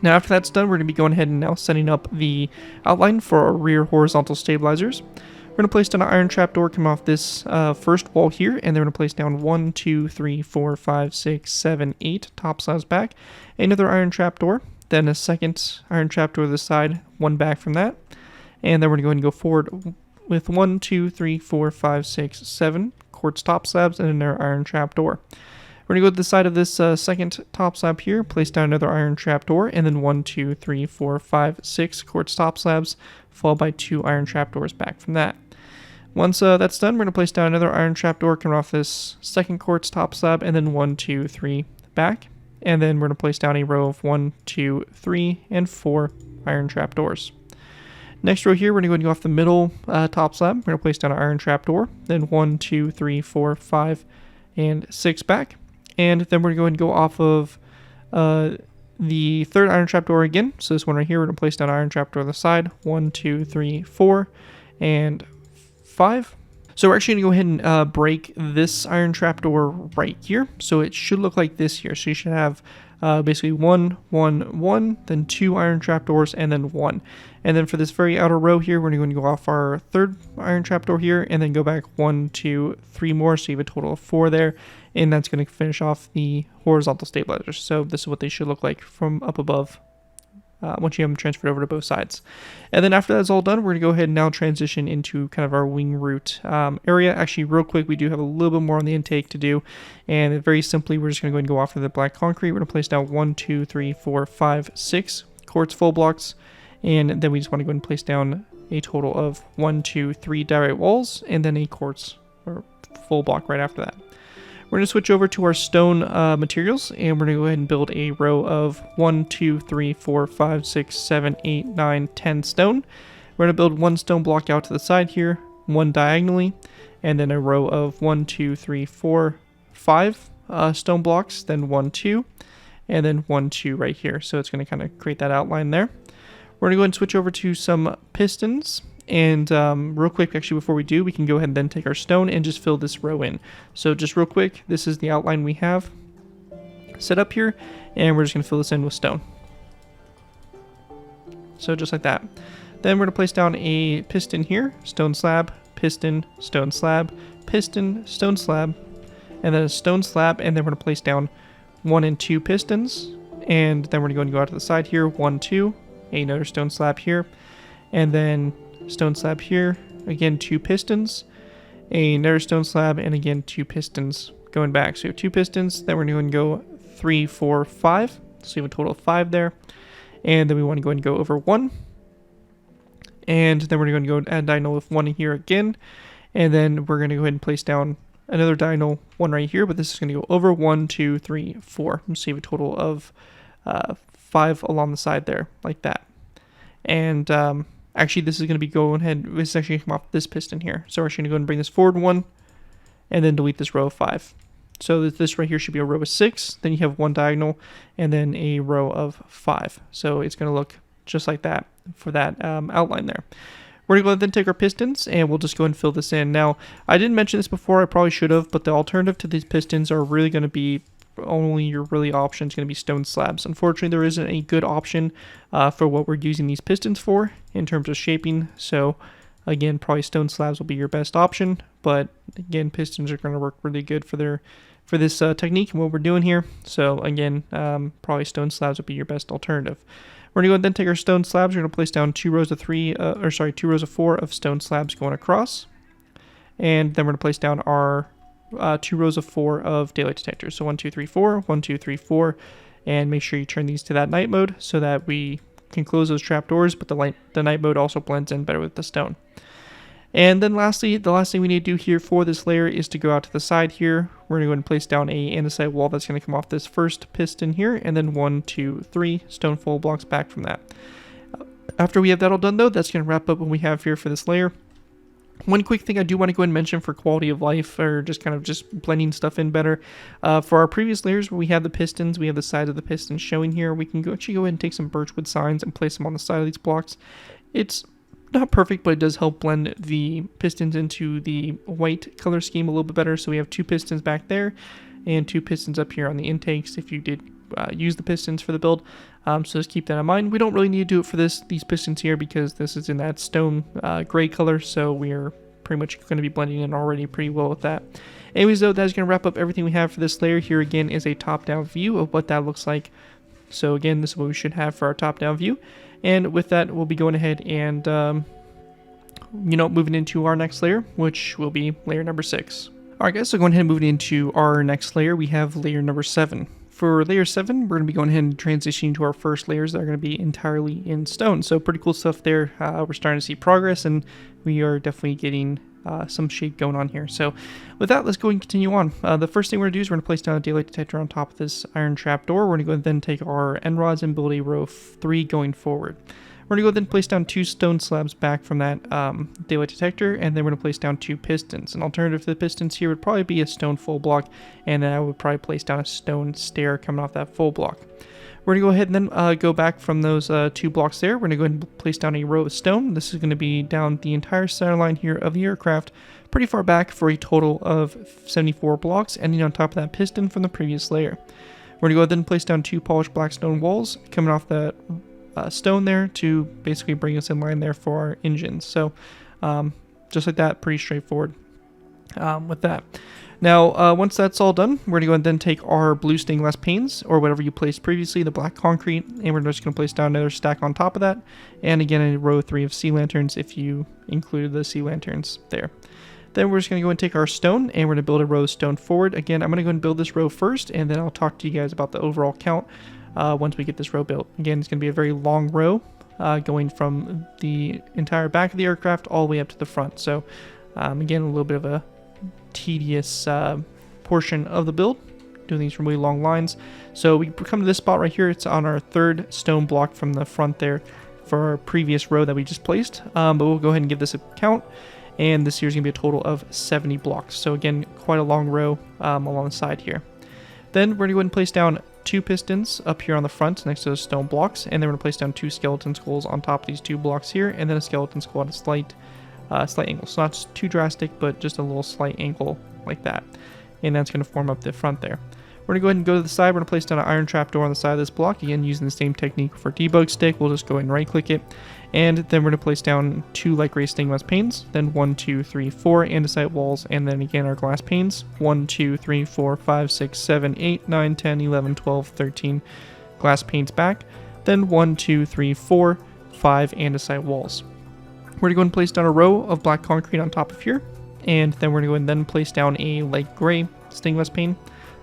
Now after that's done, we're going to be going ahead and now setting up the outline for our rear horizontal stabilizers. We're going to place down an iron trapdoor coming off this first wall here, and then we're going to place down 1, 2, 3, 4, 5, 6, 7, 8 top slabs back. Another iron trapdoor. Then a second iron trapdoor to the side, one back from that. And then we're going to go ahead and go forward with 1, 2, 3, 4, 5, 6, 7 quartz top slabs and another iron trapdoor. We're going to go to the side of this second top slab here, place down another iron trapdoor, and then 1, 2, 3, 4, 5, 6 quartz top slabs, followed by 2 iron trapdoors back from that. Once that's done, we're going to place down another iron trapdoor coming off this second quartz top slab, and then 1, 2, 3 back. And then we're going to place down a row of 1, 2, 3, and 4 iron trapdoors. Next row here, we're going to go and go off the middle top slab. We're going to place down an iron trapdoor. Then 1, 2, 3, 4, 5, and 6 back. And then we're going to go off of the third iron trapdoor again. So this one right here, we're going to place down an iron trapdoor on the side. 1, 2, 3, 4, and 5. So we're actually going to go ahead and break this iron trapdoor right here. So it should look like this here. So you should have basically 1, 1, 1, then 2 iron trapdoors, and then 1. And then for this very outer row here, we're going to go off our third iron trapdoor here, and then go back 1, 2, 3 more. So you have a total of 4 there. And that's going to finish off the horizontal stabilizers. So this is what they should look like from up above. Once you have them transferred over to both sides. And then after that's all done, we're going to go ahead and now transition into kind of our wing root area. Actually, real quick, we do have a little bit more on the intake to do. And very simply, we're just going to go ahead and go off of the black concrete. We're going to place down 1, 2, 3, 4, 5, 6 quartz full blocks. And then we just want to go ahead and place down a total of 1, 2, 3 diorite walls, and then a quartz or full block right after that. We're going to switch over to our stone materials, and we're going to go ahead and build a row of 1, 2, 3, 4, 5, 6, 7, 8, 9, 10 stone. We're going to build 1 stone block out to the side here, 1 diagonally, and then a row of 1, 2, 3, 4, 5 stone blocks, then 1, 2, and then 1, 2 right here. So it's going to kind of create that outline there. We're going to go ahead and switch over to some pistons. And real quick, actually, before we do, we can go ahead and then take our stone and just fill this row in. So just real quick, this is the outline we have set up here, and we're just going to fill this in with stone. So just like that. Then we're going to place down a piston here, stone slab, piston, stone slab, piston, stone slab, and then a stone slab, and then we're going to place down 1 and 2 pistons, and then we're going to go out to the side here, 1, 2, another stone slab here, and then stone slab here, again 2 pistons, another stone slab, and again 2 pistons going back. So we have 2 pistons, then we're going to go 3, 4, 5, so we have a total of 5 there, and then we want to go and go over 1, and then we're going to go add diagonal with 1 here again, and then we're going to go ahead and place down another diagonal 1 right here, but this is going to go over 1, 2, 3, 4, so you have a total of 5 along the side there, like that. And actually, this is going to be going ahead. This is actually going to come off this piston here. So we're actually going to go and bring this forward 1, and then delete this row of 5. So this right here should be a row of 6, then you have one diagonal, and then a row of 5. So it's going to look just like that for that outline there. We're going to go ahead and take our pistons, and we'll just go ahead and fill this in. Now, I didn't mention this before, I probably should have, but the alternative to these pistons are really going to be, only your really option is going to be stone slabs. Unfortunately, there isn't a good option for what we're using these pistons for in terms of shaping, so again, probably stone slabs will be your best option, but again, pistons are going to work really good for this technique and what we're doing here. So again, probably stone slabs would be your best alternative. We're going to go ahead and then take our stone slabs. We're going to place down 2 rows of 2 rows of 4 of stone slabs going across. And then we're going to place down our 2 rows of 4 of daylight detectors. So 1, 2, 3, 4, 1, 2, 3, 4. And make sure you turn these to that night mode so that we can close those trapdoors, but the night mode also blends in better with the stone. And then lastly, the last thing we need to do here for this layer is to go out to the side here. We're going to go ahead and place down a andesite wall that's going to come off this first piston here, and then 1, 2, 3 stone full blocks back from that. After we have that all done though, that's going to wrap up what we have here for this layer. One quick thing I do want to go ahead and mention for quality of life, or just kind of just blending stuff in better. For our previous layers where we have the pistons, we have the side of the pistons showing here, we can actually go ahead and take some birchwood signs and place them on the side of these blocks. It's not perfect, but it does help blend the pistons into the white color scheme a little bit better. So we have 2 pistons back there and 2 pistons up here on the intakes if you did use the pistons for the build. So just keep that in mind. We don't really need to do it for these pistons here because this is in that stone gray color, so we're pretty much going to be blending in already pretty well with that. Anyways though, that's going to wrap up everything we have for this layer. Here again is a top-down view of what that looks like. So again, this is what we should have for our top-down view. And with that, we'll be going ahead and, moving into our next layer, which will be layer number 6. Alright guys, so going ahead and moving into our next layer, we have layer number 7. For layer 7, we're going to be going ahead and transitioning to our first layers that are going to be entirely in stone. So pretty cool stuff there. We're starting to see progress, and we are definitely getting some shape going on here. So with that, let's go and continue on. The first thing we're going to do is we're going to place down a daylight detector on top of this iron trapdoor. We're going to go ahead and then take our end rods and build a row of 3 going forward. We're going to go ahead and place down 2 stone slabs back from that daylight detector, and then we're going to place down 2 pistons. An alternative to the pistons here would probably be a stone full block, and then I would probably place down a stone stair coming off that full block. We're going to go ahead and then go back from those 2 blocks there. We're going to go ahead and place down a row of stone. This is going to be down the entire center line here of the aircraft, pretty far back for a total of 74 blocks, ending on top of that piston from the previous layer. We're going to go ahead and place down 2 polished black stone walls coming off that stone there to basically bring us in line there for our engines. So just like that, pretty straightforward with that. Now, once that's all done, we're going to go ahead and then take our blue stained glass panes, or whatever you placed previously, the black concrete, and we're just going to place down another stack on top of that, and again a row 3 of sea lanterns if you included the sea lanterns there. Then we're just going to go and take our stone, and we're going to build a row of stone forward. Again, I'm going to go and build this row first, and then I'll talk to you guys about the overall count once we get this row built. Again, it's going to be a very long row going from the entire back of the aircraft all the way up to the front. So again, a little bit of a tedious portion of the build, doing these really long lines. So we come to this spot right here. It's on our 3rd stone block from the front there for our previous row that we just placed. But we'll go ahead and give this a count, and this here is going to be a total of 70 blocks. So again, quite a long row along the side here. Then we're going to go ahead and place down 2 pistons up here on the front next to those stone blocks, and then we're going to place down 2 skeleton skulls on top of these 2 blocks here, and then a skeleton skull at a slight angle. So not too drastic, but just a little slight angle like that. And that's going to form up the front there. We're going to go ahead and go to the side. We're going to place down an iron trapdoor on the side of this block. Again, using the same technique for debug stick. We'll just go ahead and right click it. And then we're going to place down 2 light gray stained glass panes. Then 1, 2, 3, 4 andesite walls. And then again our glass panes. 1, 2, 3, 4, 5, 6, 7, 8, 9, 10, 11, 12, 13 glass panes back. Then 1, 2, 3, 4, 5 andesite walls. We're going to go and place down a row of black concrete on top of here, and then we're going to go and then place down a light gray stained glass pane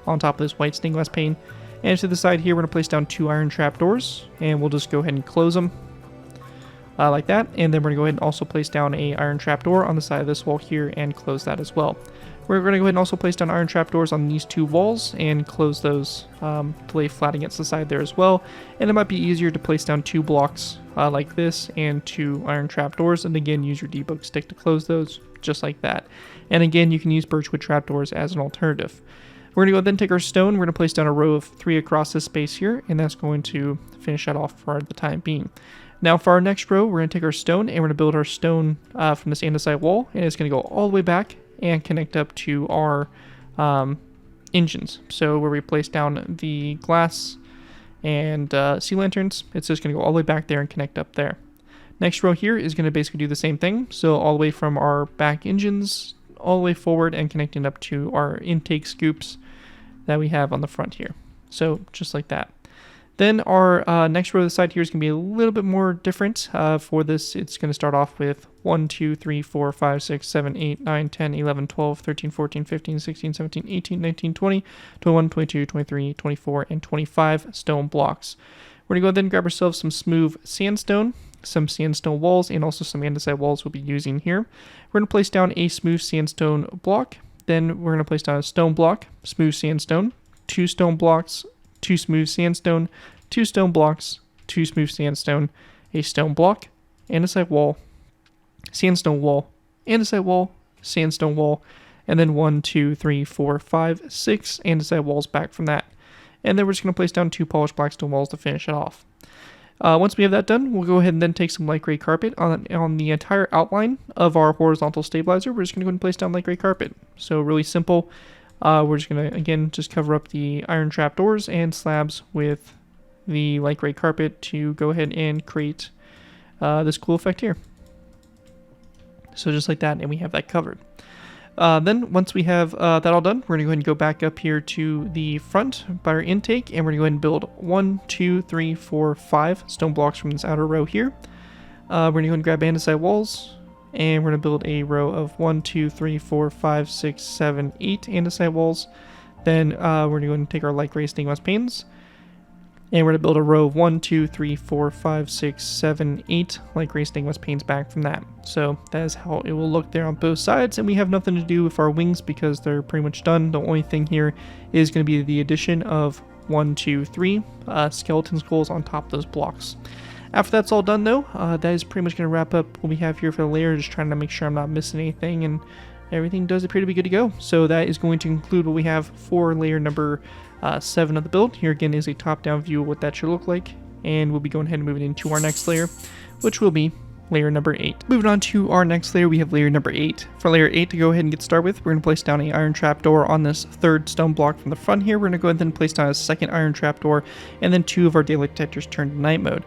on top of this white stained glass pane. And to the side here, we're going to place down 2 iron trapdoors, and we'll just go ahead and close them like that. And then we're going to go ahead and also place down a iron trapdoor on the side of this wall here and close that as well. We're going to go ahead and also place down iron trapdoors on these 2 walls and close those to lay flat against the side there as well. And it might be easier to place down 2 blocks like this and 2 iron trapdoors, and again use your debug stick to close those just like that. And again, you can use birchwood trapdoors as an alternative. We're going to go ahead and take our stone. We're going to place down a row of 3 across this space here, and that's going to finish that off for the time being. Now for our next row, we're going to take our stone, and we're going to build our stone from this andesite wall, and it's going to go all the way back and connect up to our engines. So where we place down the glass and sea lanterns, it's just going to go all the way back there and connect up there. Next row here is going to basically do the same thing. So all the way from our back engines, all the way forward and connecting up to our intake scoops that we have on the front here. So just like that. Then our next row to the side here is going to be a little bit more different. For this, it's going to start off with 1, 2, 3, 4, 5, 6, 7, 8, 9, 10, 11, 12, 13, 14, 15, 16, 17, 18, 19, 20, 21, 22, 23, 24, and 25 stone blocks. We're going to go ahead and grab ourselves some smooth sandstone, some sandstone walls, and also some andesite walls we'll be using here. We're going to place down a smooth sandstone block. Then we're going to place down a stone block, smooth sandstone, 2 stone blocks, 2 smooth sandstone, 2 stone blocks, 2 smooth sandstone, a stone block, andesite wall, sandstone wall, andesite wall, sandstone wall, and then 1, 2, 3, 4, 5, 6 andesite walls back from that. And then we're just going to place down 2 polished blackstone walls to finish it off. Once we have that done, we'll go ahead and then take some light gray carpet on the entire outline of our horizontal stabilizer. We're just going to go ahead and place down light gray carpet. So really simple. We're just going to, again, just cover up the iron trapdoors and slabs with the light gray carpet to go ahead and create this cool effect here. So just like that, and we have that covered. Then once we have that all done, we're going to go ahead and go back up here to the front by our intake, and we're going to go ahead and build 1, 2, 3, 4, 5 stone blocks from this outer row here. We're going to go ahead and grab andesite walls, and we're going to build a row of 1, 2, 3, 4, 5, 6, 7, 8 andesite walls. Then we're going to go ahead and take our light gray stained glass panes, and we're going to build a row of 1, 2, 3, 4, 5, 6, 7, 8 light gray stained glass panes back from that. So that is how it will look there on both sides, and we have nothing to do with our wings because they're pretty much done. The only thing here is going to be the addition of 1, 2, 3 skeleton skulls on top of those blocks. After that's all done though, that is pretty much going to wrap up what we have here for the layer, just trying to make sure I'm not missing anything, and everything does appear to be good to go. So that is going to conclude what we have for layer number 7 of the build. Here again is a top-down view of what that should look like, and we'll be going ahead and moving into our next layer, which will be layer number 8. Moving on to our next layer, we have layer number 8. For layer 8 to go ahead and get started with, we're going to place down an iron trapdoor on this 3rd stone block from the front here. We're going to go ahead and place down a 2nd iron trapdoor, and then 2 of our daylight detectors turned to night mode.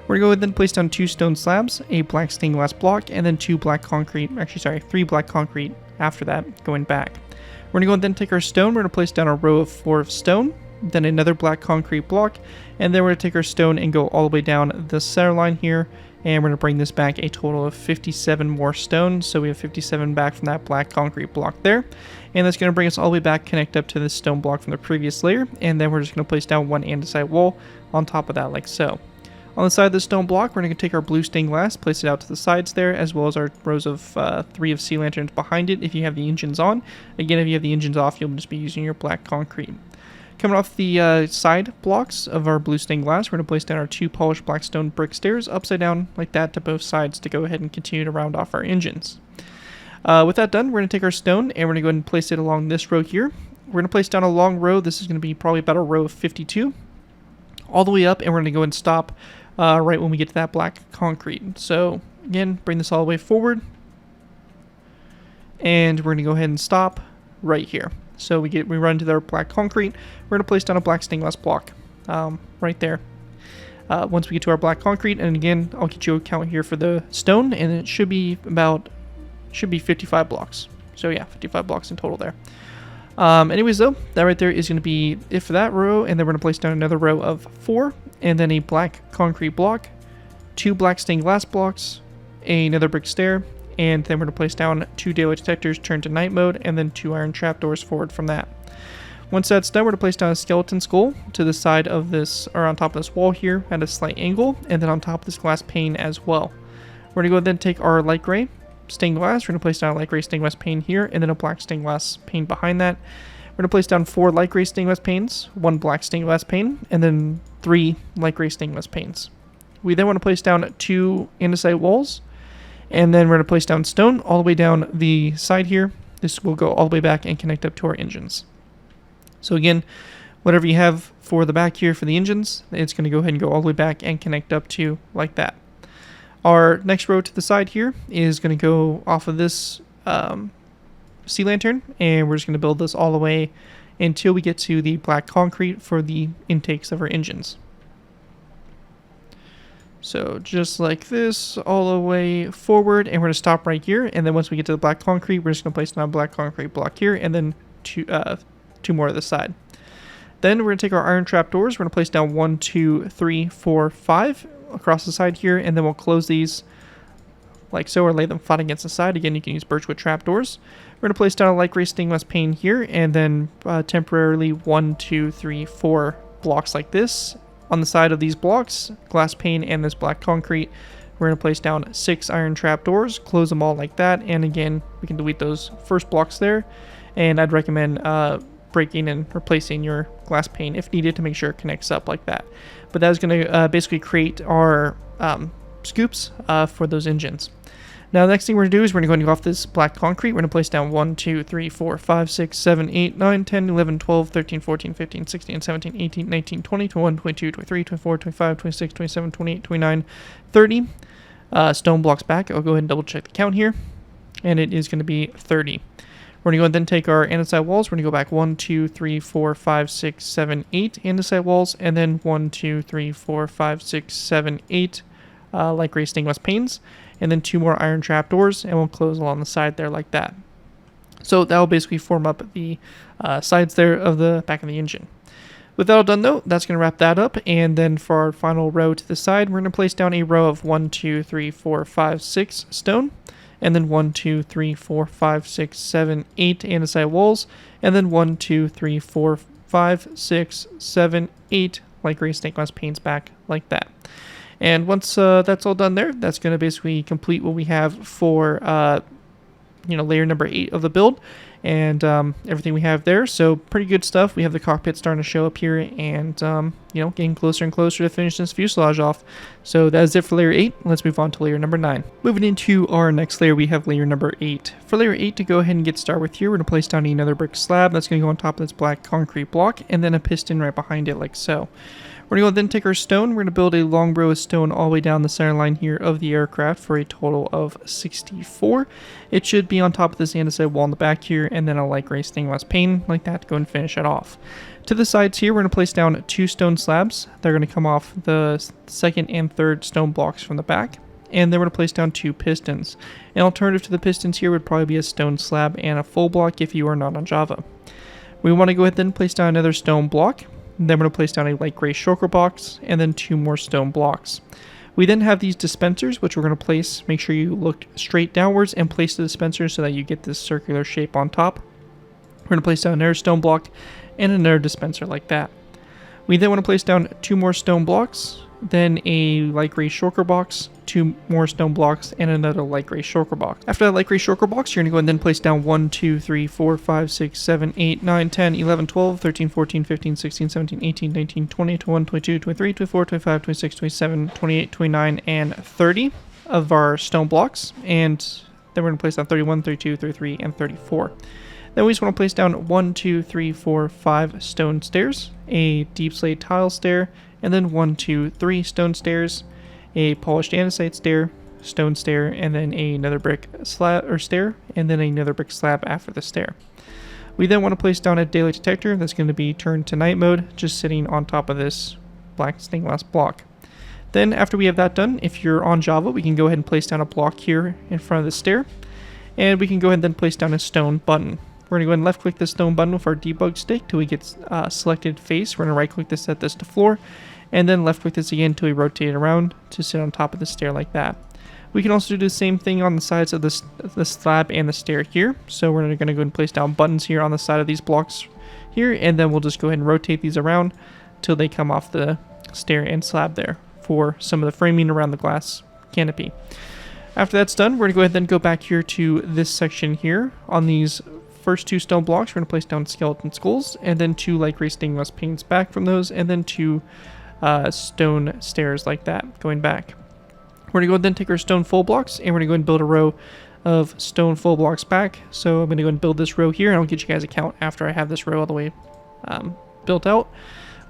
We're going to go ahead and place down 2 stone slabs, a black stained glass block, and then 2 black concrete, 3 black concrete after that, going back. We're going to go ahead and then take our stone, we're going to place down a row of 4 of stone, then another black concrete block, and then we're going to take our stone and go all the way down the center line here, and we're going to bring this back a total of 57 more stone. So we have 57 back from that black concrete block there, and that's going to bring us all the way back, connect up to this stone block from the previous layer, and then we're just going to place down 1 andesite wall on top of that like so. On the side of the stone block, we're going to take our blue stained glass, place it out to the sides there, as well as our rows of 3 of sea lanterns behind it if you have the engines on. Again, if you have the engines off, you'll just be using your black concrete. Coming off the side blocks of our blue stained glass, we're going to place down our 2 polished black stone brick stairs upside down like that to both sides to go ahead and continue to round off our engines. With that done, we're going to take our stone and we're going to go ahead and place it along this row here. We're going to place down a long row. This is going to be probably about a row of 52 all the way up, and we're going to go and stop right when we get to that black concrete. So again, bring this all the way forward, and we're going to go ahead and stop right here. So we run to their black concrete. We're going to place down a black stained glass block right there. Once we get to our black concrete, and again, I'll get you a count here for the stone, and it should be 55 blocks. So yeah, 55 blocks in total there. Anyways though, that right there is going to be it for that row, and then we're going to place down another row of 4, and then a black concrete block, 2 black stained glass blocks, another brick stair, and then we're going to place down 2 daylight detectors turned to night mode, and then 2 iron trapdoors forward from that. Once that's done, we're going to place down a skeleton skull to the side of this, or on top of this wall here at a slight angle, and then on top of this glass pane as well. We're going to go ahead and take our light gray stained glass. We're going to place down a light gray stained glass pane here, and then a black stained glass pane behind that. We're going to place down 4 light gray stained glass panes, 1 black stained glass pane, and then 3 light gray stained glass panes. We then want to place down 2 andesite walls, And then we're going to place down stone all the way down the side here. This will go all the way back and connect up to our engines. So again, whatever you have for the back here for the engines, it's going to go ahead and go all the way back and connect up to like that. Our next row to the side here is going to go off of this sea lantern, and we're just going to build this all the way until we get to the black concrete for the intakes of our engines. So just like this, all the way forward, and we're going to stop right here, and then once we get to the black concrete, we're just going to place down a black concrete block here, and then two more to the side. Then we're going to take our iron trapdoors, we're going to place down 1, 2, 3, 4, 5 across the side here, and then we'll close these like so, or lay them flat against the side. Again, you can use birchwood trapdoors. We're going to place down a light gray stained glass pane here, and then temporarily 1, 2, 3, 4 blocks like this. On the side of these blocks, glass pane and this black concrete, we're going to place down 6 iron trapdoors, close them all like that, and again, we can delete those first blocks there, and I'd recommend breaking and replacing your glass pane if needed to make sure it connects up like that. But that is going to basically create our scoops for those engines. Now the next thing we're going to do is we're going to go off this black concrete. We're going to place down 1, 2, 3, 4, 5, 6, 7, 8, 9, 10, 11, 12, 13, 14, 15, 16, 17, 18, 19, 20, 21, 22, 23, 24, 25, 26, 27, 28, 29, 30 stone blocks back. I'll go ahead and double check the count here, and it is going to be 30. We're going to go ahead and then take our andesite walls. We're going to go back 1, 2, 3, 4, 5, 6, 7, 8 andesite walls, and then 1, 2, 3, 4, 5, 6, 7, 8 light gray stained glass panes, and then 2 more iron trapdoors, and we'll close along the side there like that. So that will basically form up the sides there of the back of the engine. With that all done though, that's going to wrap that up, and then for our final row to the side, we're going to place down a row of 1, 2, 3, 4, 5, 6 stone, and then 1, 2, 3, 4, 5, 6, 7, 8 andesite walls, and then 1, 2, 3, 4, 5, 6, 7, 8 light gray stained glass panes back like that. And once that's all done there, that's going to basically complete what we have for layer number 8 of the build, and everything we have there. So pretty good stuff. We have the cockpit starting to show up here, and getting closer and closer to finish this fuselage off. So that is it for layer 8. Let's move on to layer number 9. Moving into our next layer, we have layer number 8. For layer 8, to go ahead and get started with here, we're going to place down another brick slab that's going to go on top of this black concrete block, and then a piston right behind it like so. We're going to go then take our stone. We're going to build a long row of stone all the way down the center line here of the aircraft for a total of 64. It should be on top of this andesite wall in the back here, and then a light gray stained glass pane like that to go and finish it off. To the sides here, we're going to place down 2 stone slabs. They're going to come off the second and third stone blocks from the back. And then we're going to place down 2 pistons. An alternative to the pistons here would probably be a stone slab and a full block if you are not on Java. We want to go ahead and place down another stone block. Then we're going to place down a light gray shulker box, and then 2 more stone blocks. We then have these dispensers, which we're going to place. Make sure you look straight downwards and place the dispenser so that you get this circular shape on top. We're going to place down another stone block and another dispenser like that. We then want to place down 2 more stone blocks, then a light gray shulker box, 2 more stone blocks, and another light gray shulker box. After that light gray shulker box, you're going to go and then place down 1, 2, 3, 4, 5, 6, 7, 8, 9, 10, 11, 12, 13, 14, 15, 16, 17, 18, 19, 20, 21, 22, 23, 24, 25, 26, 27, 28, 29, and 30 of our stone blocks. And then we're going to place down 31, 32, 33, and 34. Then we just want to place down 1, 2, 3, 4, 5 stone stairs, a deep slate tile stair, and then 1, 2, 3 stone stairs, a polished andesite stair, stone stair, and then another brick slab or stair, and then another brick slab after the stair. We then want to place down a daylight detector that's going to be turned to night mode, just sitting on top of this black stained glass block. Then after we have that done, if you're on Java, we can go ahead and place down a block here in front of the stair, and we can go ahead and then place down a stone button. We're going to go ahead and left click the stone button with our debug stick till we get selected face. We're going to right click this, set this to floor, and then left click this again until we rotate it around to sit on top of the stair like that. We can also do the same thing on the sides of the slab and the stair here. So we're going to go ahead and place down buttons here on the side of these blocks here, and then we'll just go ahead and rotate these around till they come off the stair and slab there for some of the framing around the glass canopy. After that's done, we're going to go ahead and then go back here to this section here. On these first 2 stone blocks, we're going to place down skeleton skulls, and then 2 light gray stained glass panes back from those, and then 2 stone stairs like that going back. We're going to go ahead and then take our stone full blocks, and we're going to go ahead and build a row of stone full blocks back. So I'm going to go ahead and build this row here, and I'll get you guys a count after I have this row all the way built out.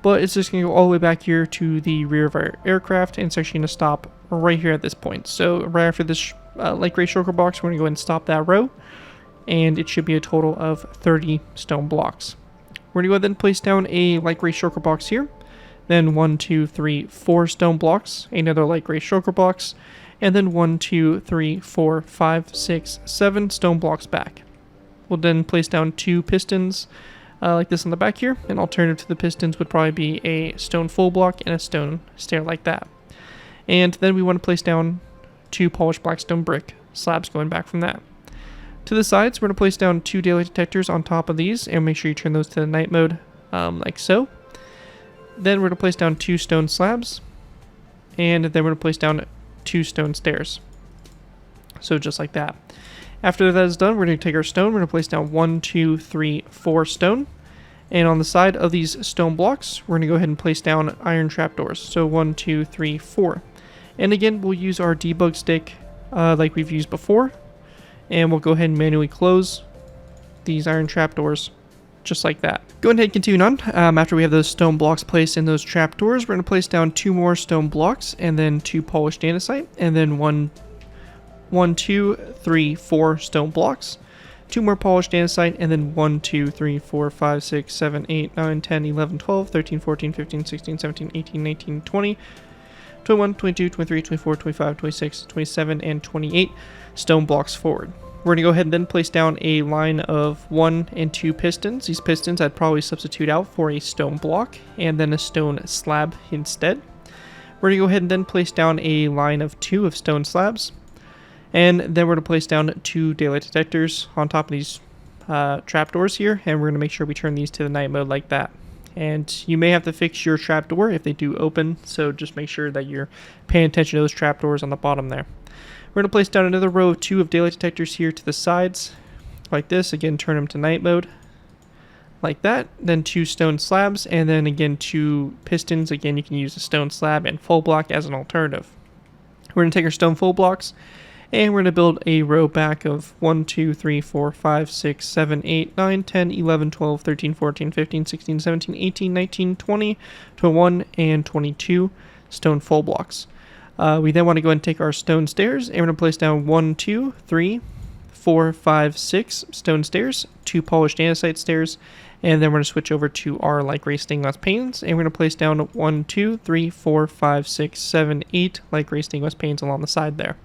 But it's just going to go all the way back here to the rear of our aircraft, and it's actually going to stop right here at this point. So right after this light gray shulker box, we're going to go ahead and stop that row, and it should be a total of 30 stone blocks. We're going to go ahead and place down a light gray shulker box here, then 1, 2, 3, 4 stone blocks, another light gray shulker box, and then 1, 2, 3, 4, 5, 6, 7 stone blocks back. We'll then place down 2 pistons like this on the back here. An alternative to the pistons would probably be a stone full block and a stone stair like that. And then we want to place down 2 polished blackstone brick slabs going back from that. To the sides, we're going to place down 2 daylight detectors on top of these, and make sure you turn those to the night mode like so. Then we're going to place down 2 stone slabs, and then we're going to place down 2 stone stairs. So just like that. After that is done, we're going to take our stone, we're going to place down 1, 2, 3, 4 stone. And on the side of these stone blocks, we're going to go ahead and place down iron trapdoors. So 1, 2, 3, 4. And again, we'll use our debug stick like we've used before. And we'll go ahead and manually close these iron trapdoors just like that. Go ahead and continue on. After we have those stone blocks placed in those trapdoors, we're going to place down 2 more stone blocks, and then 2 polished andesite, and then 1, 2, 3, 4 stone blocks, 2 more polished andesite, and then 1, 2, 3, 4, 5, 6, 7, 8, 9, 10, 11, 12, 13, 14, 15, 16, 17, 18, 19, 20, 21, 22, 23, 24, 25, 26, 27, and 28 stone blocks forward. We're going to go ahead and then place down a line of 1 and 2 pistons. These pistons I'd probably substitute out for a stone block and then a stone slab instead. We're going to go ahead and then place down a line of 2 of stone slabs. And then we're going to place down 2 daylight detectors on top of these trapdoors here. And we're going to make sure we turn these to the night mode like that. And you may have to fix your trapdoor if they do open. So just make sure that you're paying attention to those trapdoors on the bottom there. We're going to place down another row of 2 of daylight detectors here to the sides, like this. Again, turn them to night mode, like that. Then 2 stone slabs, and then again 2 pistons. Again, you can use a stone slab and full block as an alternative. We're going to take our stone full blocks, and we're going to build a row back of 1, 2, 3, 4, 5, 6, 7, 8, 9, 10, 11, 12, 13, 14, 15, 16, 17, 18, 19, 20, 21, and 22 stone full blocks. We then want to go ahead and take our stone stairs, and we're going to place down 1, 2, 3, 4, 5, 6 stone stairs, 2 polished andesite stairs, and then we're going to switch over to our light gray stained glass panes, and we're going to place down 1, 2, 3, 4, 5, 6, 7, 8 light gray stained glass panes along the side there.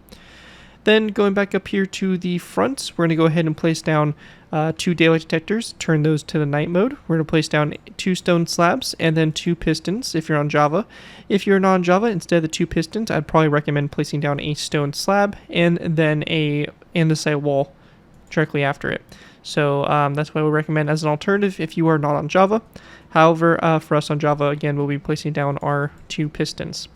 Then going back up here to the front, we're going to go ahead and place down 2 daylight detectors, turn those to the night mode. We're going to place down 2 stone slabs and then 2 pistons if you're on Java. If you're not on Java, instead of the 2 pistons, I'd probably recommend placing down a stone slab and then a andesite wall directly after it. So that's what I would recommend as an alternative if you are not on Java. However, for us on Java, again, we'll be placing down our 2 pistons.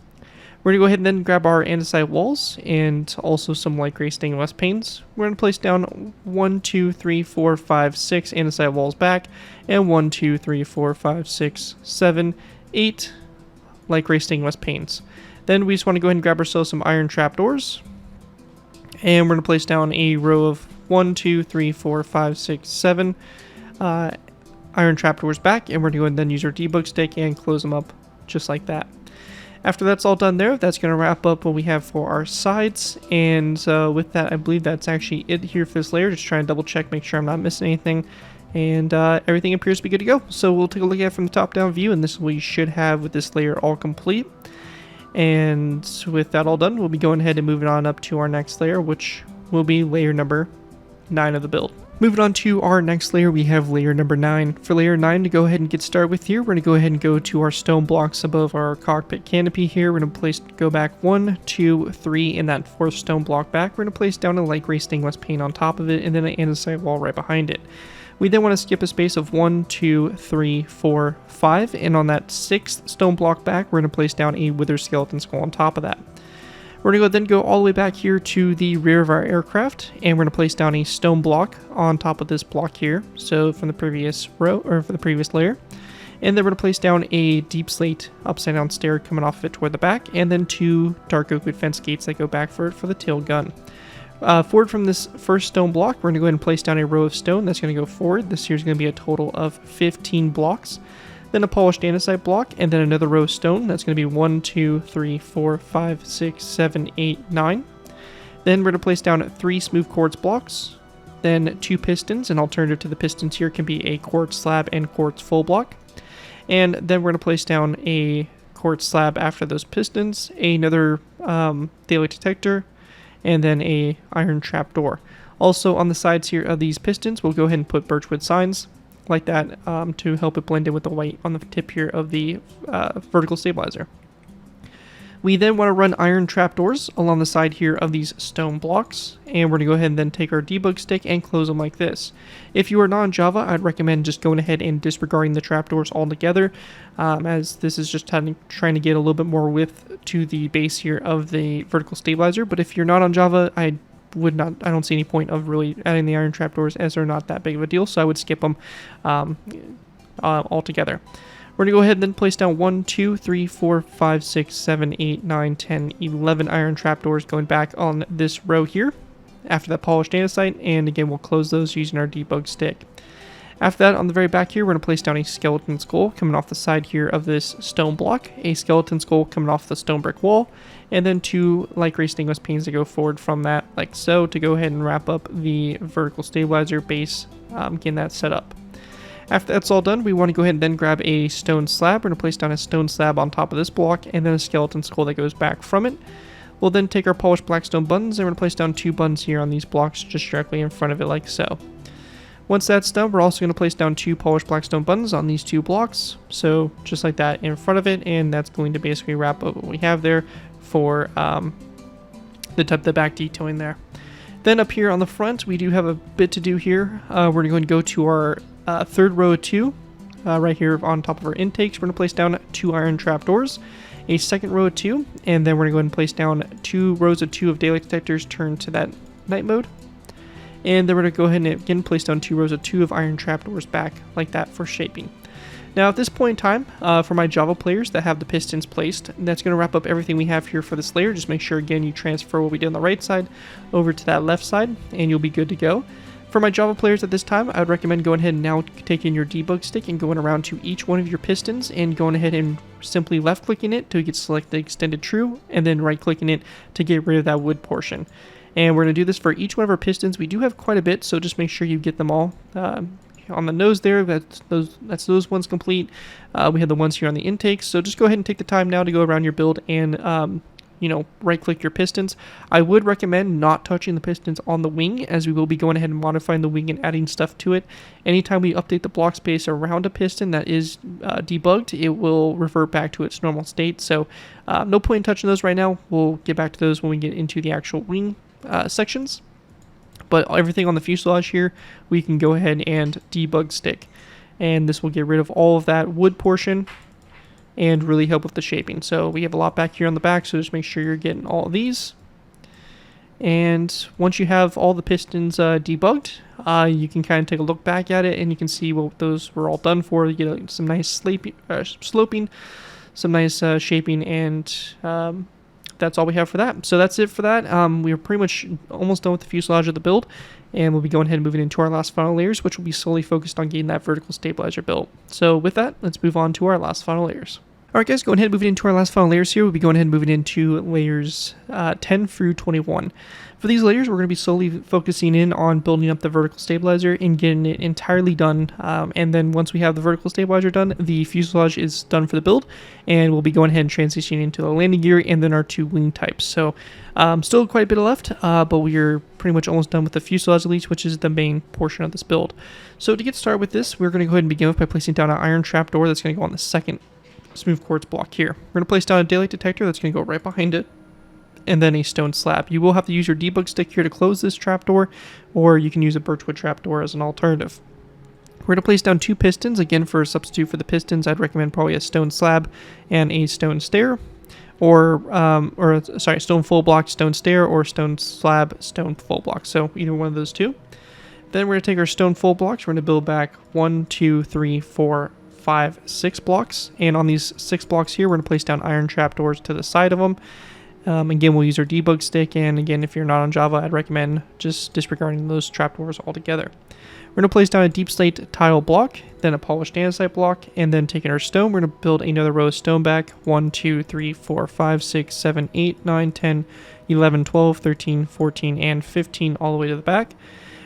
We're going to go ahead and then grab our andesite walls and also some light gray stained glass panes. We're going to place down 1, 2, 3, 4, 5, 6 andesite walls back, and 1, 2, 3, 4, 5, 6, 7, 8 light gray stained glass panes. Then we just want to go ahead and grab ourselves some iron trapdoors, and we're going to place down a row of 1, 2, 3, 4, 5, 6, 7 iron trapdoors back, and we're going to go ahead and then use our debug stick and close them up just like that. After that's all done there, that's going to wrap up what we have for our sides, and with that, I believe that's actually it here for this layer. Just trying to double check, make sure I'm not missing anything, and everything appears to be good to go. So we'll take a look at it from the top-down view, and this is what you should have with this layer all complete. And with that all done, we'll be going ahead and moving on up to our next layer, which will be layer number 9 of the build. Moving on to our next layer, we have layer number 9. For layer 9 to go ahead and get started with here, we're going to go ahead and go to our stone blocks above our cockpit canopy here. We're going to go back 1, 2, 3 in that 4th stone block back. We're going to place down a light gray stained glass pane on top of it, and then an andesite wall right behind it. We then want to skip a space of 1, 2, 3, 4, 5, and on that 6th stone block back, we're going to place down a wither skeleton skull on top of that. We're going to then go all the way back here to the rear of our aircraft, and we're going to place down a stone block on top of this block here, so from the previous row, or for the previous layer. And then we're going to place down a deep slate upside down stair coming off of it toward the back, and then 2 dark oak wood fence gates that go back for the tail gun. Forward from this first stone block, we're going to go ahead and place down a row of stone that's going to go forward. This here is going to be a total of 15 blocks. Then a polished andesite block, and then another row of stone. That's going to be 1, 2, 3, 4, 5, 6, 7, 8, 9. Then we're going to place down 3 smooth quartz blocks, then 2 pistons. An alternative to the pistons here can be a quartz slab and quartz full block. And then we're going to place down a quartz slab after those pistons, another daylight detector, and then a iron trapdoor. Also on the sides here of these pistons, we'll go ahead and put birchwood signs like that to help it blend in with the white on the tip here of the vertical stabilizer. We then want to run iron trapdoors along the side here of these stone blocks, and we're going to go ahead and then take our debug stick and close them like this. If you are not on Java, I'd recommend just going ahead and disregarding the trapdoors altogether, as this is just trying to get a little bit more width to the base here of the vertical stabilizer. But if you're not on Java, I don't see any point of really adding the iron trapdoors, as they're not that big of a deal, so I would skip them altogether. We're going to go ahead and then place down 1, 2, 3, 4, 5, 6, 7, 8, 9, 10, 11 iron trapdoors going back on this row here after that polished andesite, and again we'll close those using our debug stick. After that, on the very back here, we're going to place down a skeleton skull coming off the side here of this stone block, a skeleton skull coming off the stone brick wall, and then 2 light gray stainless panes to go forward from that, like so, to go ahead and wrap up the vertical stabilizer base, getting that set up. After that's all done, we want to go ahead and then grab a stone slab. We're going to place down a stone slab on top of this block, and then a skeleton skull that goes back from it. We'll then take our polished black stone buttons, and we're going to place down 2 buttons here on these blocks just directly in front of it, like so. Once that's done, we're also going to place down 2 polished black stone buttons on these 2 blocks, so just like that in front of it, and that's going to basically wrap up what we have there for the back detailing there. Then up here on the front, we do have a bit to do here. We're going to go to our third row of 2, right here on top of our intakes. We're going to place down 2 iron trapdoors, a second row of 2, and then we're going to go ahead and place down 2 rows of 2 of daylight detectors turned to that night mode. And then we're going to go ahead and again place down 2 rows of 2 of iron trapdoors back like that for shaping. Now at this point in time, for my Java players that have the pistons placed, that's going to wrap up everything we have here for this layer. Just make sure again you transfer what we did on the right side over to that left side, and you'll be good to go. For my Java players at this time, I would recommend going ahead and now taking your debug stick and going around to each one of your pistons and going ahead and simply left clicking it to select the extended true, and then right clicking it to get rid of that wood portion. And we're going to do this for each one of our pistons. We do have quite a bit, so just make sure you get them all. On the nose there, that's those ones complete. We have the ones here on the intakes, so just go ahead and take the time now to go around your build and right click your pistons. I would recommend not touching the pistons on the wing, as we will be going ahead and modifying the wing and adding stuff to it. Anytime we update the block space around a piston that is debugged, it will revert back to its normal state, so no point in touching those right now. We'll get back to those when we get into the actual wing sections. But everything on the fuselage here, we can go ahead and debug stick, and this will get rid of all of that wood portion and really help with the shaping. So we have a lot back here on the back, so just make sure you're getting all of these. And once you have all the pistons debugged, you can kind of take a look back at it, and you can see what those were all done for. You get some nice sloping, some nice shaping, and that's all we have for that. So that's it for that. We are pretty much almost done with the fuselage of the build, and we'll be going ahead and moving into our last final layers, which will be solely focused on getting that vertical stabilizer built. So with that, let's move on to our last final layers. Alright guys, going ahead and moving into our last final layers here, we'll be going ahead and moving into layers 10 through 21. For these layers, we're going to be solely focusing in on building up the vertical stabilizer and getting it entirely done. And then once we have the vertical stabilizer done, the fuselage is done for the build, and we'll be going ahead and transitioning into the landing gear and then our 2 wing types. So still quite a bit left, but we are pretty much almost done with the fuselage at least, which is the main portion of this build. So to get started with this, we're going to go ahead and begin with by placing down an iron trapdoor that's going to go on the second smooth quartz block here. We're going to place down a daylight detector that's going to go right behind it, and then a stone slab. You will have to use your debug stick here to close this trapdoor, or you can use a birchwood trapdoor as an alternative. We're going to place down 2 pistons. Again, for a substitute for the pistons, I'd recommend probably a stone slab and a stone stair, or stone full block, stone stair, or stone slab, stone full block. So either one of those 2. Then we're going to take our stone full blocks. We're going to build back 1, 2, 3, 4, 5, 6 blocks. And on these 6 blocks here, we're going to place down iron trapdoors to the side of them. Again, we'll use our debug stick, and again, if you're not on Java, I'd recommend just disregarding those trapdoors altogether. We're going to place down a deep slate tile block, then a polished andesite block, and then taking our stone, we're going to build another row of stone back. 1, 2, 3, 4, 5, 6, 7, 8, 9, 10, 11, 12, 13, 14, and 15 all the way to the back.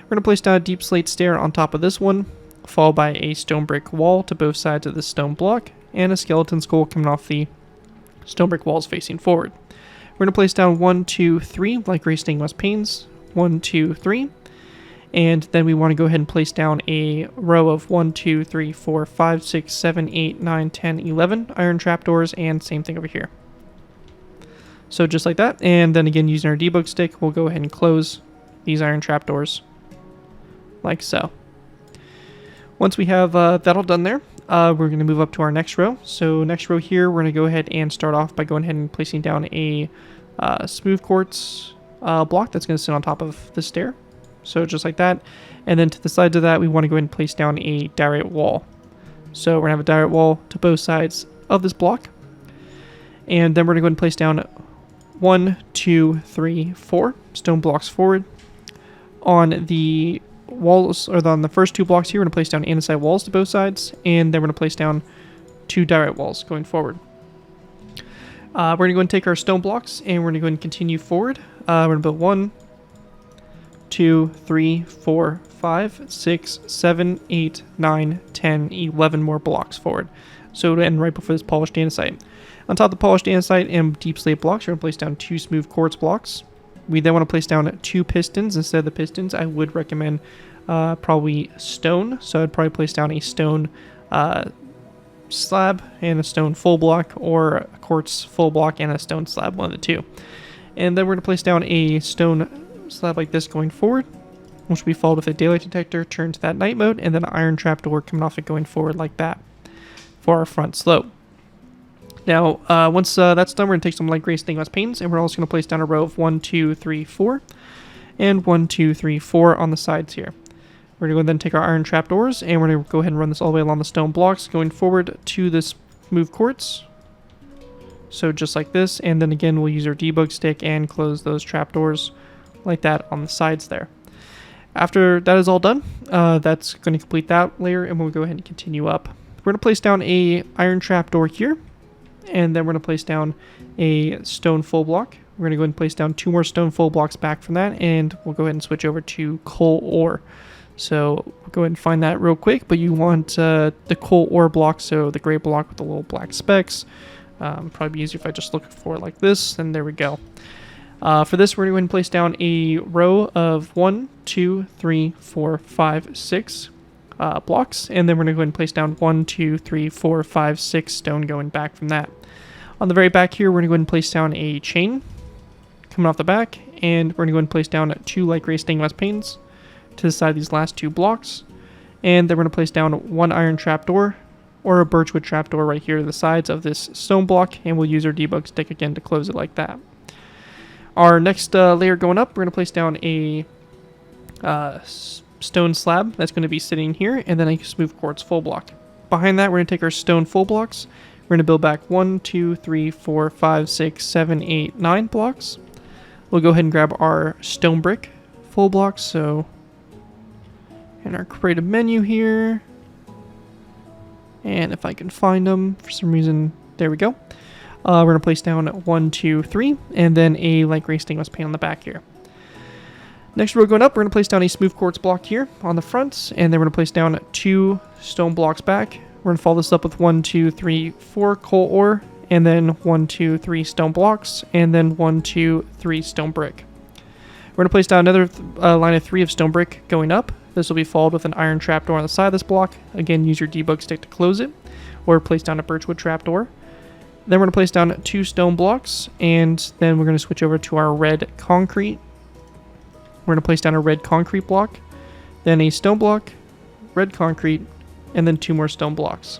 We're going to place down a deep slate stair on top of this one, followed by a stone brick wall to both sides of the stone block, and a skeleton skull coming off the stone brick walls facing forward. We're going to place down 1, 2, 3, like gray stained glass panes. 1, 2, 3. And then we want to go ahead and place down a row of 1, 2, 3, 4, 5, 6, 7, 8, 9, 10, 11 iron trapdoors, and same thing over here. So just like that. And then again, using our debug stick, we'll go ahead and close these iron trapdoors like so. Once we have that all done there, we're going to move up to our next row. So next row here, we're going to go ahead and start off by going ahead and placing down a smooth quartz block that's going to sit on top of the stair. So just like that. And then to the sides of that, we want to go ahead and place down a diorite wall. So we're going to have a diorite wall to both sides of this block. And then we're going to go ahead and place down 1, 2, 3, 4 stone blocks forward. On the walls, or on the first 2 blocks here, we're going to place down andesite walls to both sides. And then we're going to place down 2 diorite walls going forward. We're going to go and take our stone blocks, and we're going to go and continue forward. We're going to build 1, 2, 3, 4, 5, 6, 7, 8, 9, 10, 11 more blocks forward. So to end right before this polished andesite. On top of the polished andesite and deep slate blocks, we're going to place down 2 smooth quartz blocks. We then want to place down 2 pistons. Instead of the pistons, I would recommend probably stone. So I'd probably place down a stone slab and a stone full block, or a quartz full block and a stone slab, one of the two. And then we're going to place down a stone slab like this going forward, which will be followed with a daylight detector turned to that night mode, and then an iron trapdoor coming off it going forward like that for our front slope. Now, once that's done, we're going to take some light gray stained glass panes, and we're also going to place down a row of 1, 2, 3, 4, and 1, 2, 3, 4 on the sides here. We're going to go then take our iron trapdoors, and we're going to go ahead and run this all the way along the stone blocks, going forward to this smooth quartz. So just like this, and then again, we'll use our debug stick and close those trapdoors like that on the sides there. After that is all done, that's going to complete that layer, and we'll go ahead and continue up. We're going to place down a iron trapdoor here, and then we're going to place down a stone full block. We're going to go ahead and place down 2 more stone full blocks back from that, and we'll go ahead and switch over to coal ore. So we'll go ahead and find that real quick, but you want the coal ore block, so the gray block with the little black specks. Probably be easier if I just look for it like this, and there we go. For this, we're going to go ahead and place down a row of 1, 2, 3, 4, 5, 6 blocks, and then we're going to go ahead and place down 1, 2, 3, 4, 5, 6 stone going back from that. On the very back here, we're going to go ahead and place down a chain coming off the back, and we're going to go ahead and place down 2 light gray stained glass panes to the side of these last 2 blocks, and then we're going to place down 1 iron trapdoor or a birchwood trapdoor right here to the sides of this stone block, and we'll use our debug stick again to close it like that. Our next layer going up, we're going to place down a stone slab that's going to be sitting here, and then a smooth quartz full block. Behind that, we're going to take our stone full blocks. We're going to build back 1, 2, 3, 4, 5, 6, 7, 8, 9 blocks. We'll go ahead and grab our stone brick full blocks. So in our creative menu here, and if I can find them for some reason, there we go. We're going to place down 1, 2, 3, and then a light gray stainless pane on the back here. Next row going up, we're going to place down a smooth quartz block here on the front, and then we're going to place down 2 stone blocks back. We're going to follow this up with 1, 2, 3, 4 coal ore, and then 1, 2, 3 stone blocks, and then 1, 2, 3 stone brick. We're going to place down another line of 3 of stone brick going up. This will be followed with an iron trapdoor on the side of this block. Again, use your debug stick to close it, or place down a birchwood trapdoor. Then we're going to place down 2 stone blocks, and then we're going to switch over to our red concrete. We're going to place down a red concrete block, then a stone block, red concrete, and then 2 more stone blocks.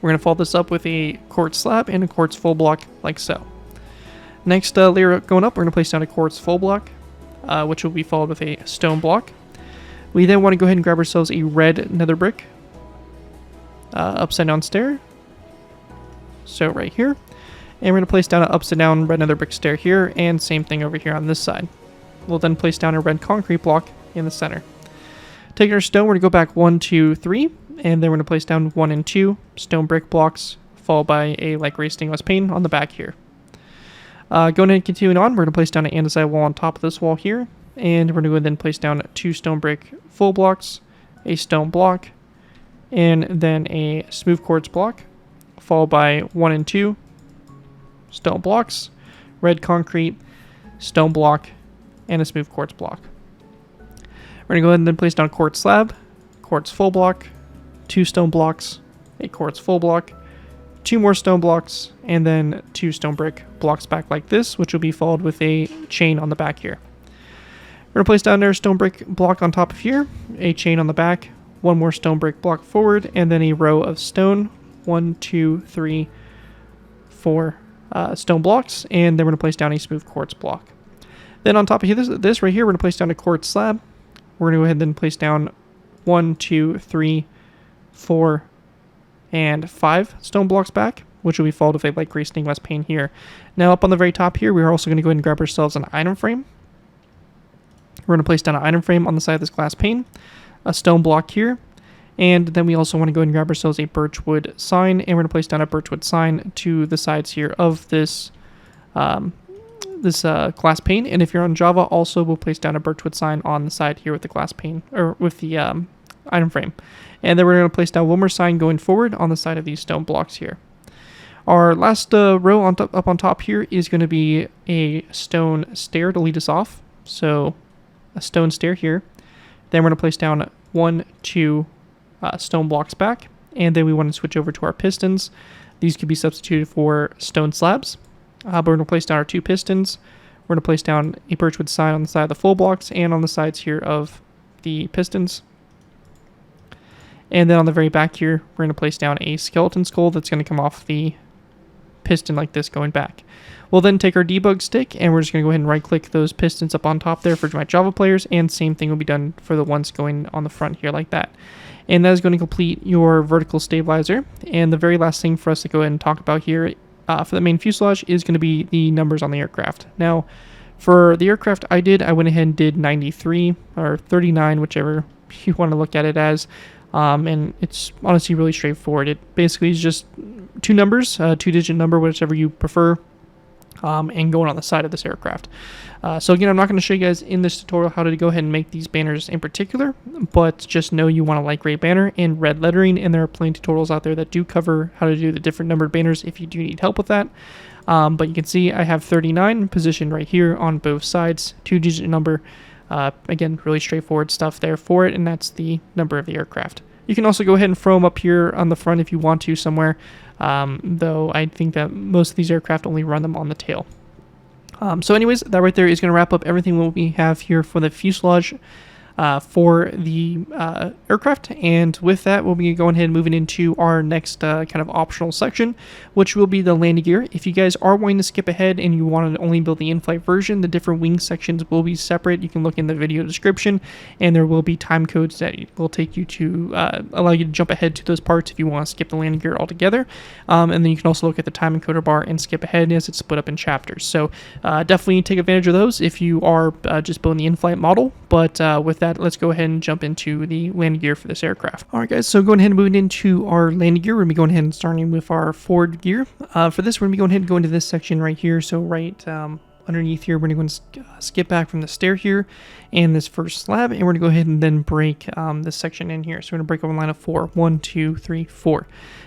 We're going to follow this up with a quartz slab and a quartz full block like so. Next layer going up, we're going to place down a quartz full block, which will be followed with a stone block. We then want to go ahead and grab ourselves a red nether brick. upside down stair. So right here. And we're going to place down an upside down red nether brick stair here, and same thing over here on this side. We'll then place down a red concrete block in the center. Taking our stone, we're going to go back 1, 2, 3, and then we're going to place down 1 and 2 stone brick blocks, followed by a light gray stainless pane on the back here. Going ahead and continuing on, we're going to place down an andesite wall on top of this wall here, and we're going to go ahead and then place down 2 stone brick full blocks, a stone block, and then a smooth quartz block, followed by 1 and 2 stone blocks, red concrete, stone block, and a smooth quartz block. We're going to go ahead and then place down a quartz slab, quartz full block, 2 stone blocks, a quartz full block, 2 more stone blocks, and then 2 stone brick blocks back like this, which will be followed with a chain on the back here. We're going to place down our stone brick block on top of here, a chain on the back, 1 more stone brick block forward, and then a row of stone, 1, 2, 3, 4 stone blocks, and then we're going to place down a smooth quartz block. Then on top of this right here, we're going to place down a quartz slab. We're going to go ahead and then place down 1, 2, 3, 4, and 5 stone blocks back, which will be followed with a light gray stainless pane here. Now up on the very top here, we're also going to go ahead and grab ourselves an item frame. We're going to place down an item frame on the side of this glass pane, a stone block here, and then we also want to go ahead and grab ourselves a birchwood sign, and we're going to place down a birchwood sign to the sides here of this glass pane. And if you're on Java, also we'll place down a birchwood sign on the side here with the glass pane, or with the item frame. And then we're going to place down 1 more sign going forward on the side of these stone blocks here. Our last row up on top here is going to be a stone stair to lead us off. So a stone stair here. Then we're going to place down 1, 2 stone blocks back, and then we want to switch over to our pistons. These could be substituted for stone slabs, but we're going to place down our 2 pistons. We're going to place down a birchwood sign on the side of the full blocks and on the sides here of the pistons. And then on the very back here, we're going to place down a skeleton skull that's going to come off the piston like this going back. We'll then take our debug stick, and we're just going to go ahead and right click those pistons up on top there for my Java players, and same thing will be done for the ones going on the front here like that. And that is going to complete your vertical stabilizer. And the very last thing for us to go ahead and talk about here for the main fuselage is going to be the numbers on the aircraft. Now, for the aircraft I went ahead and did 93 or 39, whichever you want to look at it as. And it's honestly really straightforward. It basically is just 2 numbers, 2-digit number, whichever you prefer, and going on the side of this aircraft. So again, I'm not going to show you guys in this tutorial how to go ahead and make these banners in particular, but just know you want a light gray banner and red lettering, and there are plenty of tutorials out there that do cover how to do the different numbered banners if you do need help with that. But you can see I have 39 positioned right here on both sides, 2-digit number. Again, really straightforward stuff there for it, and that's the number of the aircraft. You can also go ahead and throw them up here on the front if you want to somewhere, though I think that most of these aircraft only run them on the tail. So anyways, that right there is going to wrap up everything what we have here for the fuselage for the aircraft. And with that, we'll be going ahead and moving into our next kind of optional section, which will be the landing gear. If you guys are wanting to skip ahead and you want to only build the in-flight version, the different wing sections will be separate. You can look in the video description, and there will be time codes that will take you to allow you to jump ahead to those parts if you want to skip the landing gear altogether. And then you can also look at the time encoder bar and skip ahead as it's split up in chapters. So definitely take advantage of those if you are just building the in-flight model. But with that, let's go ahead and jump into the landing gear for this aircraft. All right, guys, so going ahead and moving into our landing gear, we're going to be going ahead and starting with our forward gear. For this, we're going to be going ahead and go into this section right here. So right underneath here, we're going to go and skip back from the stair here and this first slab, and we're going to go ahead and then break this section in here. So we're going to break over a line of 4. 1, 2, 3, 4.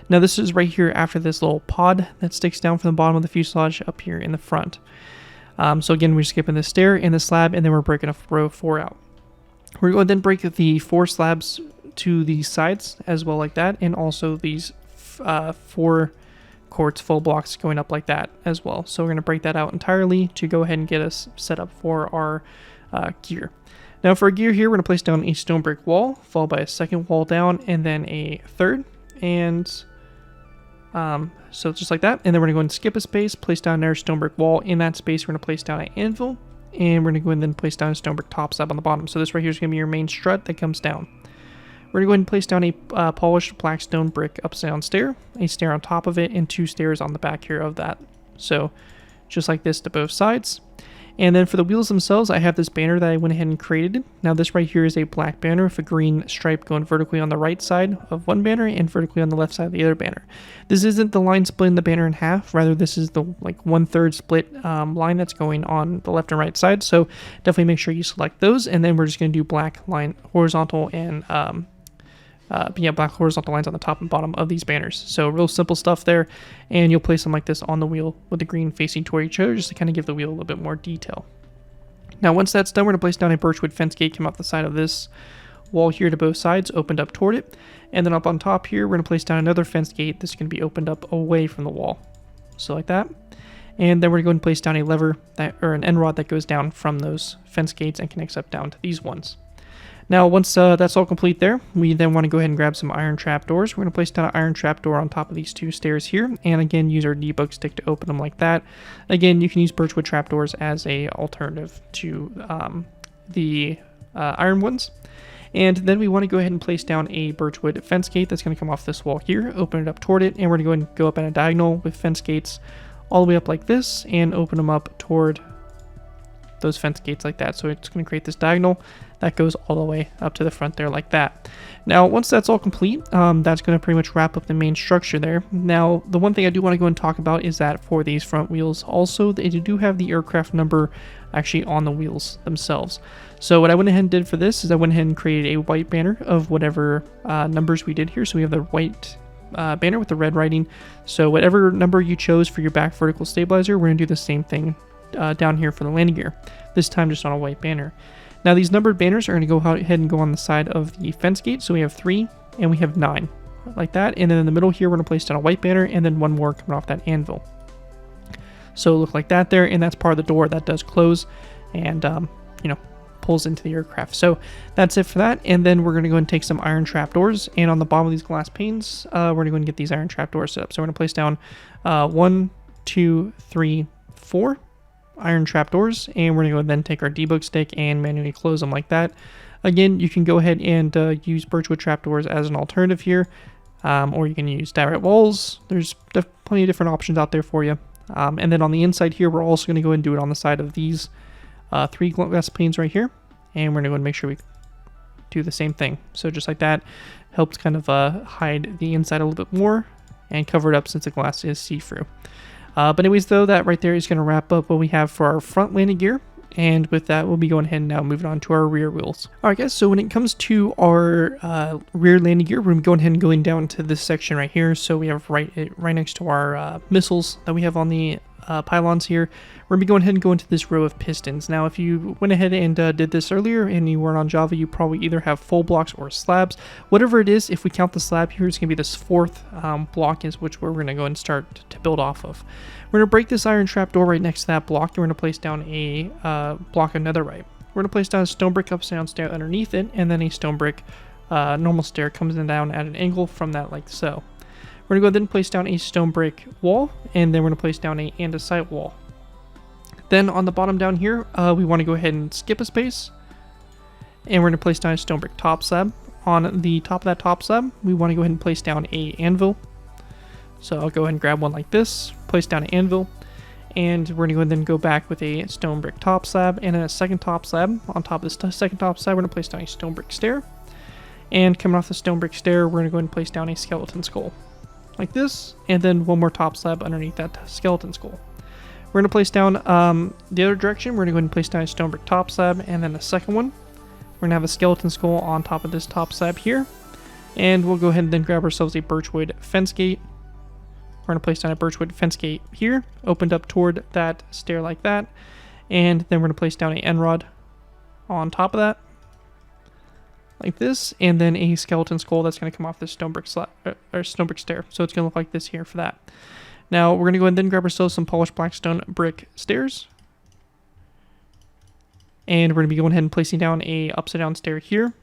Now this is right here after this little pod that sticks down from the bottom of the fuselage up here in the front. So again, we're skipping the stair and the slab, and then we're breaking a row 4 out. We're going to then break the 4 slabs to the sides as well like that, and also these 4 quartz full blocks going up like that as well. So we're going to break that out entirely to go ahead and get us set up for our gear. Now for our gear here, we're going to place down a stone brick wall, followed by a second wall down, and then a third. And so just like that. And then we're going to go and skip a space, place down our stone brick wall. In that space, we're going to place down an anvil, and we're going to go and then place down a stone brick top slab on the bottom. So this right here is going to be your main strut that comes down. We're going to go ahead and place down a polished black stone brick upside down stair, a stair on top of it, and 2 stairs on the back here of that. So just like this to both sides. And then for the wheels themselves, I have this banner that I went ahead and created. Now this right here is a black banner with a green stripe going vertically on the right side of one banner and vertically on the left side of the other banner. This isn't the line splitting the banner in half, rather this is the like 1/3 split line that's going on the left and right side. So definitely make sure you select those, and then we're just going to do black line horizontal and black horizontal lines on the top and bottom of these banners. So real simple stuff there, and you'll place them like this on the wheel with the green facing toward each other just to kind of give the wheel a little bit more detail. Now once that's done, we're going to place down a birchwood fence gate, come off the side of this wall here to both sides, opened up toward it, and then up on top here, we're going to place down another fence gate that's going to be opened up away from the wall. So like that. And then we're going to place down a lever or an end rod that goes down from those fence gates and connects up down to these ones. Now, once that's all complete there, we then want to go ahead and grab some iron trap doors. We're going to place down an iron trap door on top of these 2 stairs here, and again, use our debug stick to open them like that. Again, you can use birchwood trap doors as a alternative to the iron ones. And then we want to go ahead and place down a birchwood fence gate that's going to come off this wall here, open it up toward it, and we're going to go up at a diagonal with fence gates all the way up like this, and open them up toward those fence gates like that. So it's going to create this diagonal that goes all the way up to the front there like that. Now once that's all complete, that's going to pretty much wrap up the main structure there. Now the one thing I do want to go and talk about is that for these front wheels also, they do have the aircraft number actually on the wheels themselves. So what I went ahead and did for this is I went ahead and created a white banner of whatever numbers we did here. So we have the white banner with the red writing. So whatever number you chose for your back vertical stabilizer, we're going to do the same thing down here for the landing gear, this time just on a white banner. Now these numbered banners are going to go ahead and go on the side of the fence gate, so we have 3 and we have 9 like that, and then in the middle here we're going to place down a white banner and then one more coming off that anvil. So look like that there, and that's part of the door that does close and pulls into the aircraft. So that's it for that, and then we're going to go and take some iron trap doors, and on the bottom of these glass panes we're going to go and get these iron trap doors set up. So we're going to place down 1, 2, 3, 4 iron trap doors, and we're going to go and then take our debug stick and manually close them like that. Again, you can go ahead and use birchwood trap doors as an alternative here, or you can use direct walls. There's plenty of different options out there for you. And then on the inside here, we're also going to go and do it on the side of these 3 glass panes right here, and we're going to go and make sure we do the same thing. So just like that, helps kind of hide the inside a little bit more and cover it up since the glass is see-through. But anyways, though, that right there is going to wrap up what we have for our front landing gear. And with that, we'll be going ahead and now moving on to our rear wheels. Alright guys, so when it comes to our rear landing gear, we're going to go ahead and going down to this section right here. So we have right next to our missiles that we have on the pylons here. We're going to be going ahead and go into this row of pistons. Now, if you went ahead and did this earlier and you weren't on Java, you probably either have full blocks or slabs. Whatever it is, if we count the slab here, it's going to be this 4th block is which we're going to go and start to build off of. We're going to break this iron trap door right next to that block, and we're going to place down a block another right. We're going to place down a stone brick upside down stair underneath it, and then a stone brick normal stair comes down at an angle from that like so. We're going to go ahead and place down a stone brick wall, and then we're going to place down a andesite wall. Then on the bottom down here, we want to go ahead and skip a space, and we're going to place down a stone brick top slab. On the top of that top slab, we want to go ahead and place down a anvil. So I'll go ahead and grab one like this, place down an anvil, and we're going to go ahead and go back with a stone brick top slab, and then a second top slab. On top of this second top slab, we're going to place down a stone brick stair, and coming off the stone brick stair, we're going to go ahead and place down a skeleton skull like this, and then one more top slab underneath that skeleton skull. We're going to place down the other direction. We're going to go ahead and place down a stone brick top slab, and then the second one, we're going to have a skeleton skull on top of this top slab here, and we'll go ahead and then grab ourselves a birchwood fence gate. We're going to place down a birchwood fence gate here, opened up toward that stair like that, and then we're going to place down an end rod on top of that like this, and then a skeleton skull that's going to come off this stone brick stone brick stair. So it's going to look like this here for that. Now we're going to go ahead and then grab ourselves some polished black stone brick stairs, and we're going to be going ahead and placing down a upside down stair here,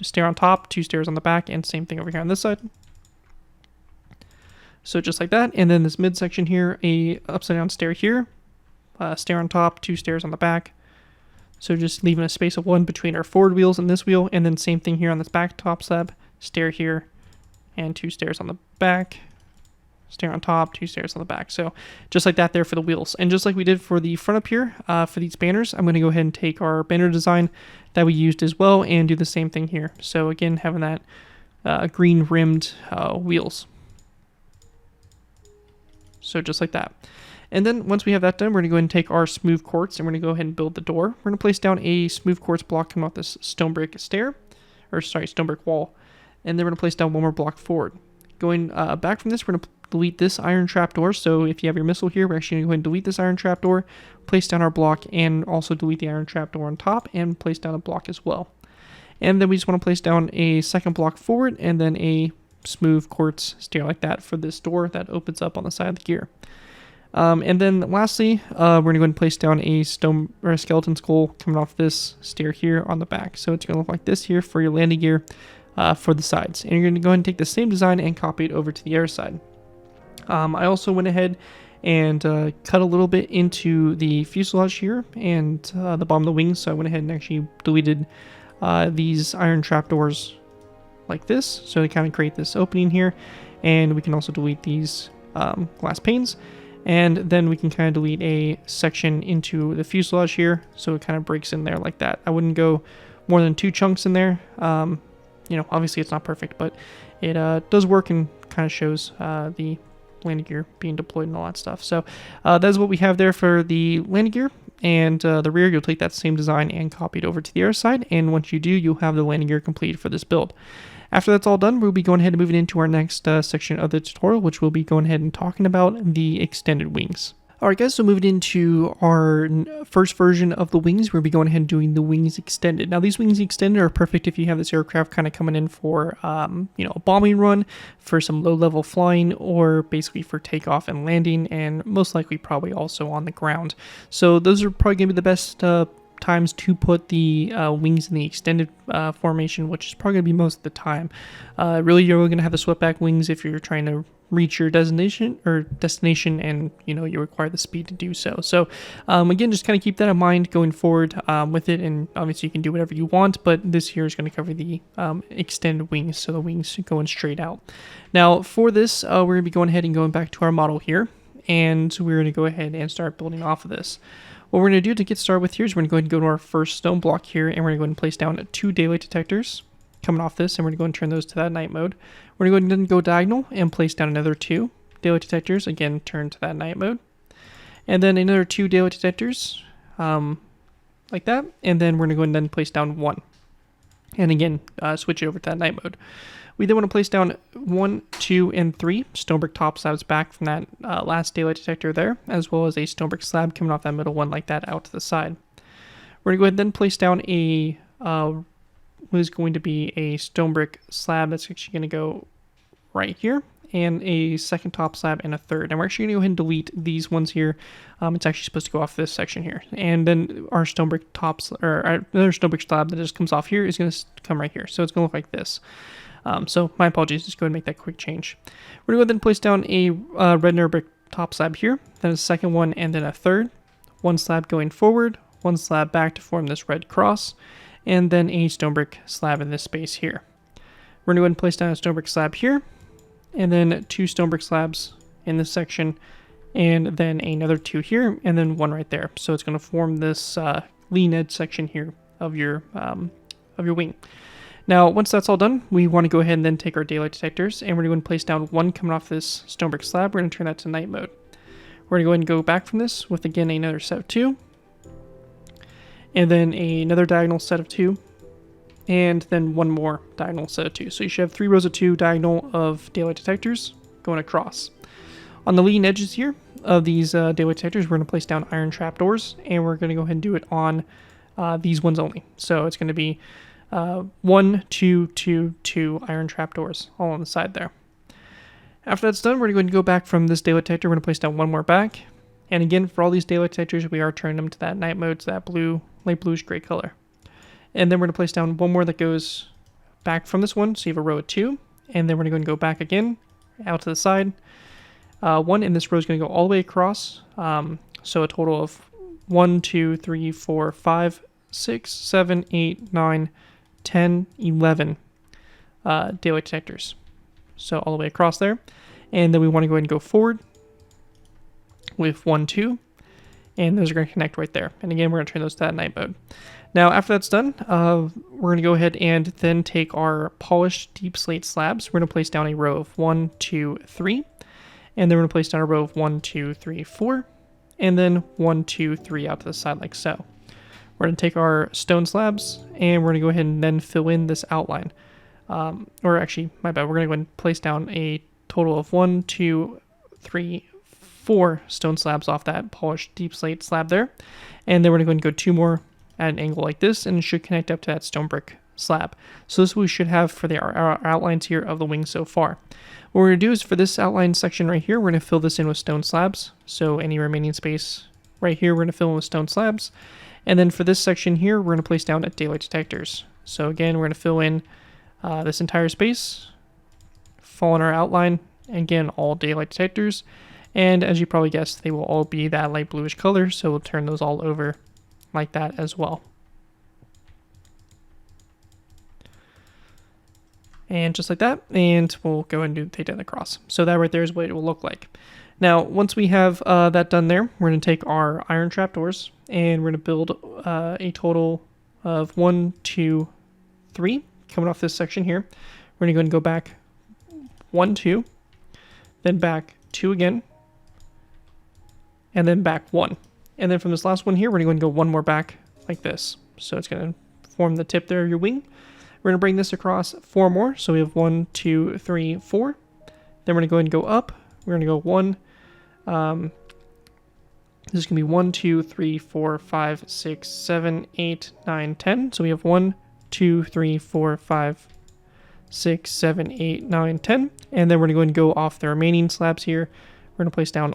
stair on top, 2 stairs on the back, and same thing over here on this side. So just like that, and then this midsection here, a upside down stair here, stair on top, 2 stairs on the back. So just leaving a space of 1 between our forward wheels and this wheel, and then same thing here on this back top slab, stair here, and 2 stairs on the back, stair on top, 2 stairs on the back. So just like that there for the wheels. And just like we did for the front up here, for these banners, I'm going to go ahead and take our banner design that we used as well and do the same thing here. So again, having that green rimmed wheels. So just like that. And then once we have that done, we're going to go ahead and take our smooth quartz and we're going to go ahead and build the door. We're going to place down a smooth quartz block coming off this stone brick stone brick wall. And then we're going to place down one more block forward. Going back from this, we're going to delete this iron trapdoor. So if you have your missile here, we're actually going to go ahead and delete this iron trapdoor, place down our block, and also delete the iron trapdoor on top and place down a block as well. And then we just want to place down a second block forward and then a smooth quartz stair like that for this door that opens up on the side of the gear. And then lastly, we're going to go ahead and place down a stone or a skeleton skull coming off this stair here on the back. So it's going to look like this here for your landing gear for the sides. And you're going to go ahead and take the same design and copy it over to the air side. I also went ahead and cut a little bit into the fuselage here and the bottom of the wings. So I went ahead and actually deleted these iron trapdoors like this. So to kind of create this opening here. And we can also delete these glass panes. And then we can kind of delete a section into the fuselage here, so it kind of breaks in there like that. I wouldn't go more than 2 chunks in there. You know, obviously it's not perfect, but it does work and kind of shows the landing gear being deployed and all that stuff. So that's what we have there for the landing gear. And the rear, you'll take that same design and copy it over to the air side. And once you do, you'll have the landing gear complete for this build. After that's all done, we'll be going ahead and moving into our next section of the tutorial, which we'll be going ahead and talking about the extended wings. Alright guys, so moving into our first version of the wings, we'll be going ahead and doing the wings extended. Now these wings extended are perfect if you have this aircraft kind of coming in for, you know, a bombing run, for some low-level flying, or basically for takeoff and landing, and most likely probably also on the ground. So those are probably going to be the best times to put the wings in the extended formation, which is probably going to be most of the time. Really, you're going to have the swept-back wings if you're trying to reach your destination and you know you require the speed to do so. So again, just kind of keep that in mind going forward with it, and obviously you can do whatever you want, but this here is going to cover the extended wings, so the wings going straight out. Now for this, we're going to be going ahead and going back to our model here, and we're going to go ahead and start building off of this. What we're going to do to get started with here is we're going to go ahead and go to our first stone block here, and we're going to go ahead and place down 2 daylight detectors coming off this, and we're going to go and turn those to that night mode. We're going to go ahead and go diagonal and place down another 2 daylight detectors, again turn to that night mode. And then another 2 daylight detectors, like that, and then we're going to go ahead and then place down 1. And again, switch it over to that night mode. We then want to place down 1, 2, and 3 stone brick top slabs back from that last daylight detector there, as well as a stone brick slab coming off that middle one like that out to the side. We're going to go ahead and then place down a what is going to be a stone brick slab that's actually going to go right here, and a second top slab and a third. And we're actually going to go ahead and delete these ones here. It's actually supposed to go off this section here. And then our stone brick tops, or another stone brick slab that just comes off here is going to come right here. So it's going to look like this. So my apologies, just go ahead and make that quick change. We're going to go ahead and place down a red nether brick top slab here, then a second one, and then a third. 1 slab going forward, 1 slab back to form this red cross, and then a stone brick slab in this space here. We're going to go ahead and place down a stone brick slab here, and then 2 stone brick slabs in this section, and then another 2 here, and then 1 right there. So it's going to form this lean edge section here of your wing. Now, once that's all done, we want to go ahead and then take our daylight detectors, and we're going to place down 1 coming off this stone brick slab. We're going to turn that to night mode. We're going to go ahead and go back from this with, again, another set of 2, and then another diagonal set of 2, and then 1 more diagonal set of 2. So you should have 3 rows of 2 diagonal of daylight detectors going across. On the leading edges here of these daylight detectors, we're going to place down iron trapdoors, and we're going to go ahead and do it on these ones only. So it's going to be 1, 2, 2, 2 iron trapdoors all on the side there. After that's done, we're going to go back from this daylight detector. We're going to place down 1 more back. And again, for all these daylight detectors, we are turning them to that night mode, to that blue, light bluish gray color. And then we're going to place down 1 more that goes back from this one, so you have a row of 2. And then we're going to go back again, out to the side. 1, and this row is going to go all the way across. So a total of 1, 2, 3, 4, 5 6, 7, 8, 9, 10, 11 daylight detectors. So all the way across there. And then we want to go ahead and go forward with 1, 2. And those are going to connect right there. And again, we're going to turn those to that night mode. Now, after that's done, we're going to go ahead and then take our polished deep slate slabs. We're going to place down a row of 1, 2, 3. And then we're going to place down a row of 1, 2, 3, 4. And then 1, 2, 3 out to the side like so. We're going to take our stone slabs and we're going to go ahead and then fill in this outline. Or actually, my bad, we're going to go ahead and place down a total of 1, 2, 3, 4 stone slabs off that polished deep slate slab there. And then we're going to go and go 2 more at an angle like this, and it should connect up to that stone brick slab. So this is what we should have for our outlines here of the wings so far. What we're going to do is for this outline section right here, we're going to fill this in with stone slabs. So any remaining space right here, we're going to fill in with stone slabs. And then for this section here, we're going to place down daylight detectors. So again, we're going to fill in this entire space, fall in our outline, and again, all daylight detectors. And as you probably guessed, they will all be that light bluish color, so we'll turn those all over like that as well. And just like that, and we'll go ahead and take that across. So that right there is what it will look like. Now, once we have that done there, we're going to take our iron trapdoors, and we're going to build a total of 1, 2, 3 coming off this section here. We're going to go and go back 1, 2, then back 2 again, and then back 1. And then from this last one here, we're going to go and go 1 more back like this. So it's going to form the tip there of your wing. We're going to bring this across 4 more. So we have 1, 2, 3, 4. Then we're going to go ahead and go up. We're going to go 1. This is going to be 1, 2, 3, 4, 5, 6, 7, 8, 9, 10. So we have 1, 2, 3, 4, 5, 6, 7, 8, 9, 10. And then we're going to go and go off the remaining slabs here. We're going to place down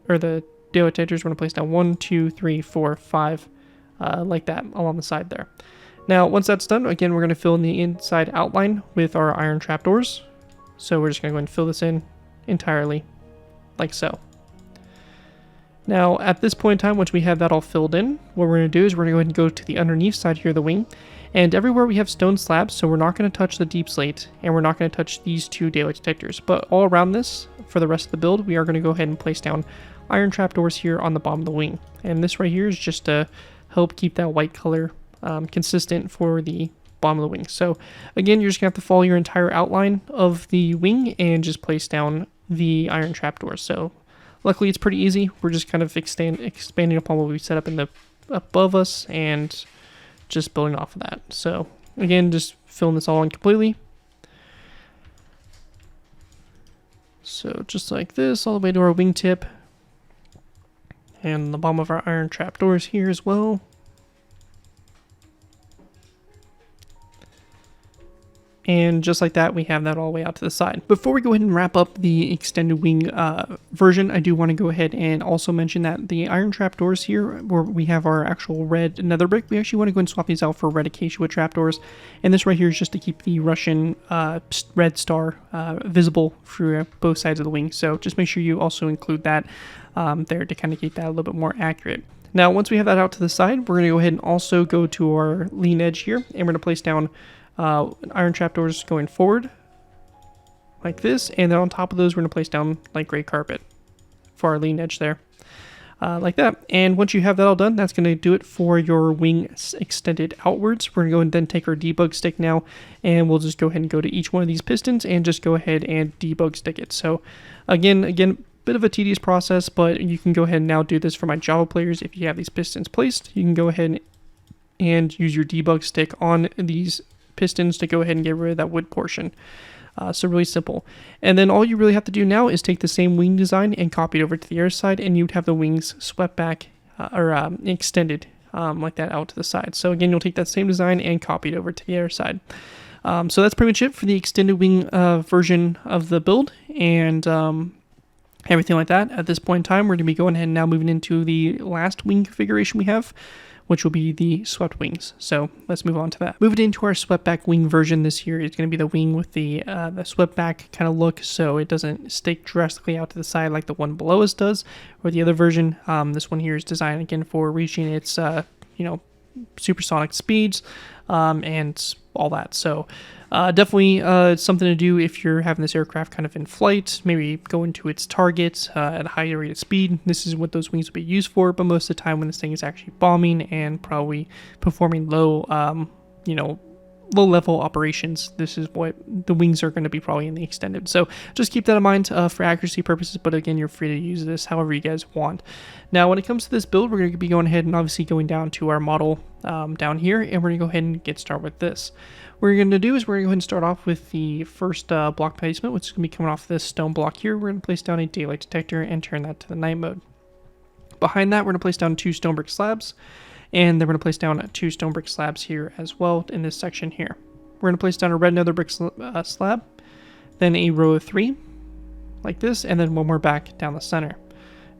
the daylight detectors. We're going to place down 1, 2, 3, 4, 5, like that along the side there. Now, once that's done, again, we're going to fill in the inside outline with our iron trapdoors. So we're just going to go and fill this in entirely like so. Now, at this point in time, once we have that all filled in, what we're going to do is we're going to go ahead and go to the underneath side here of the wing. And everywhere we have stone slabs, so we're not going to touch the deep slate, and we're not going to touch these 2 daylight detectors. But all around this, for the rest of the build, we are going to go ahead and place down iron trapdoors here on the bottom of the wing. And this right here is just to help keep that white color consistent for the bottom of the wing. So again, you're just going to have to follow your entire outline of the wing and just place down the iron trapdoors. So luckily it's pretty easy. We're just kind of expanding upon what we set up in the above us and just building off of that. So again, just filling this all in completely. So just like this, all the way to our wingtip. And the bottom of our iron trapdoors here as well. And just like that, we have that all the way out to the side. Before we go ahead and wrap up the extended wing version, I do want to go ahead and also mention that the iron trapdoors here, where we have our actual red nether brick, we actually want to go and swap these out for red acacia wood trapdoors. And this right here is just to keep the Russian red star visible through both sides of the wing. So just make sure you also include that there to kind of keep that a little bit more accurate. Now, once we have that out to the side, we're going to go ahead and also go to our lean edge here, and we're going to place down iron trapdoors going forward like this, and then on top of those we're going to place down like gray carpet for our lean edge there, like that. And once you have that all done, that's going to do it for your wing extended outwards. We're going to go and then take our debug stick now, and we'll just go ahead and go to each one of these pistons and just go ahead and debug stick it. So again, bit of a tedious process, but you can go ahead and now do this for my Java players. If you have these pistons placed, you can go ahead and use your debug stick on these pistons to go ahead and get rid of that wood portion. So really simple. And then all you really have to do now is take the same wing design and copy it over to the other side, and you'd have the wings swept back or extended like that out to the side. So again, you'll take that same design and copy it over to the other side. So that's pretty much it for the extended wing version of the build and everything like that. At this point in time, we're going to be going ahead and now moving into the last wing configuration we have, which will be the swept wings. So let's move on to that. Moving into our swept back wing version this here is going to be the wing with the swept back kind of look, so it doesn't stick drastically out to the side like the one below us does, or the other version. This one here is designed again for reaching its supersonic speeds, and all that. So definitely something to do if you're having this aircraft kind of in flight, maybe go into its target at a high rate of speed. This is what those wings will be used for, but most of the time when this thing is actually bombing and probably performing low, low level operations, this is what the wings are going to be probably in the extended. So just keep that in mind for accuracy purposes, but again, you're free to use this however you guys want. Now when it comes to this build, we're going to be going ahead and obviously going down to our model down here, and we're going to go ahead and get started with this. What we're going to do is we're going to go ahead and start off with the first block placement, which is going to be coming off this stone block here. We're going to place down a daylight detector and turn that to the night mode. Behind that, we're going to place down 2 stone brick slabs, and then we're going to place down 2 stone brick slabs here as well in this section here. We're going to place down a red nether brick slab, then a row of 3, like this, and then one more back down the center.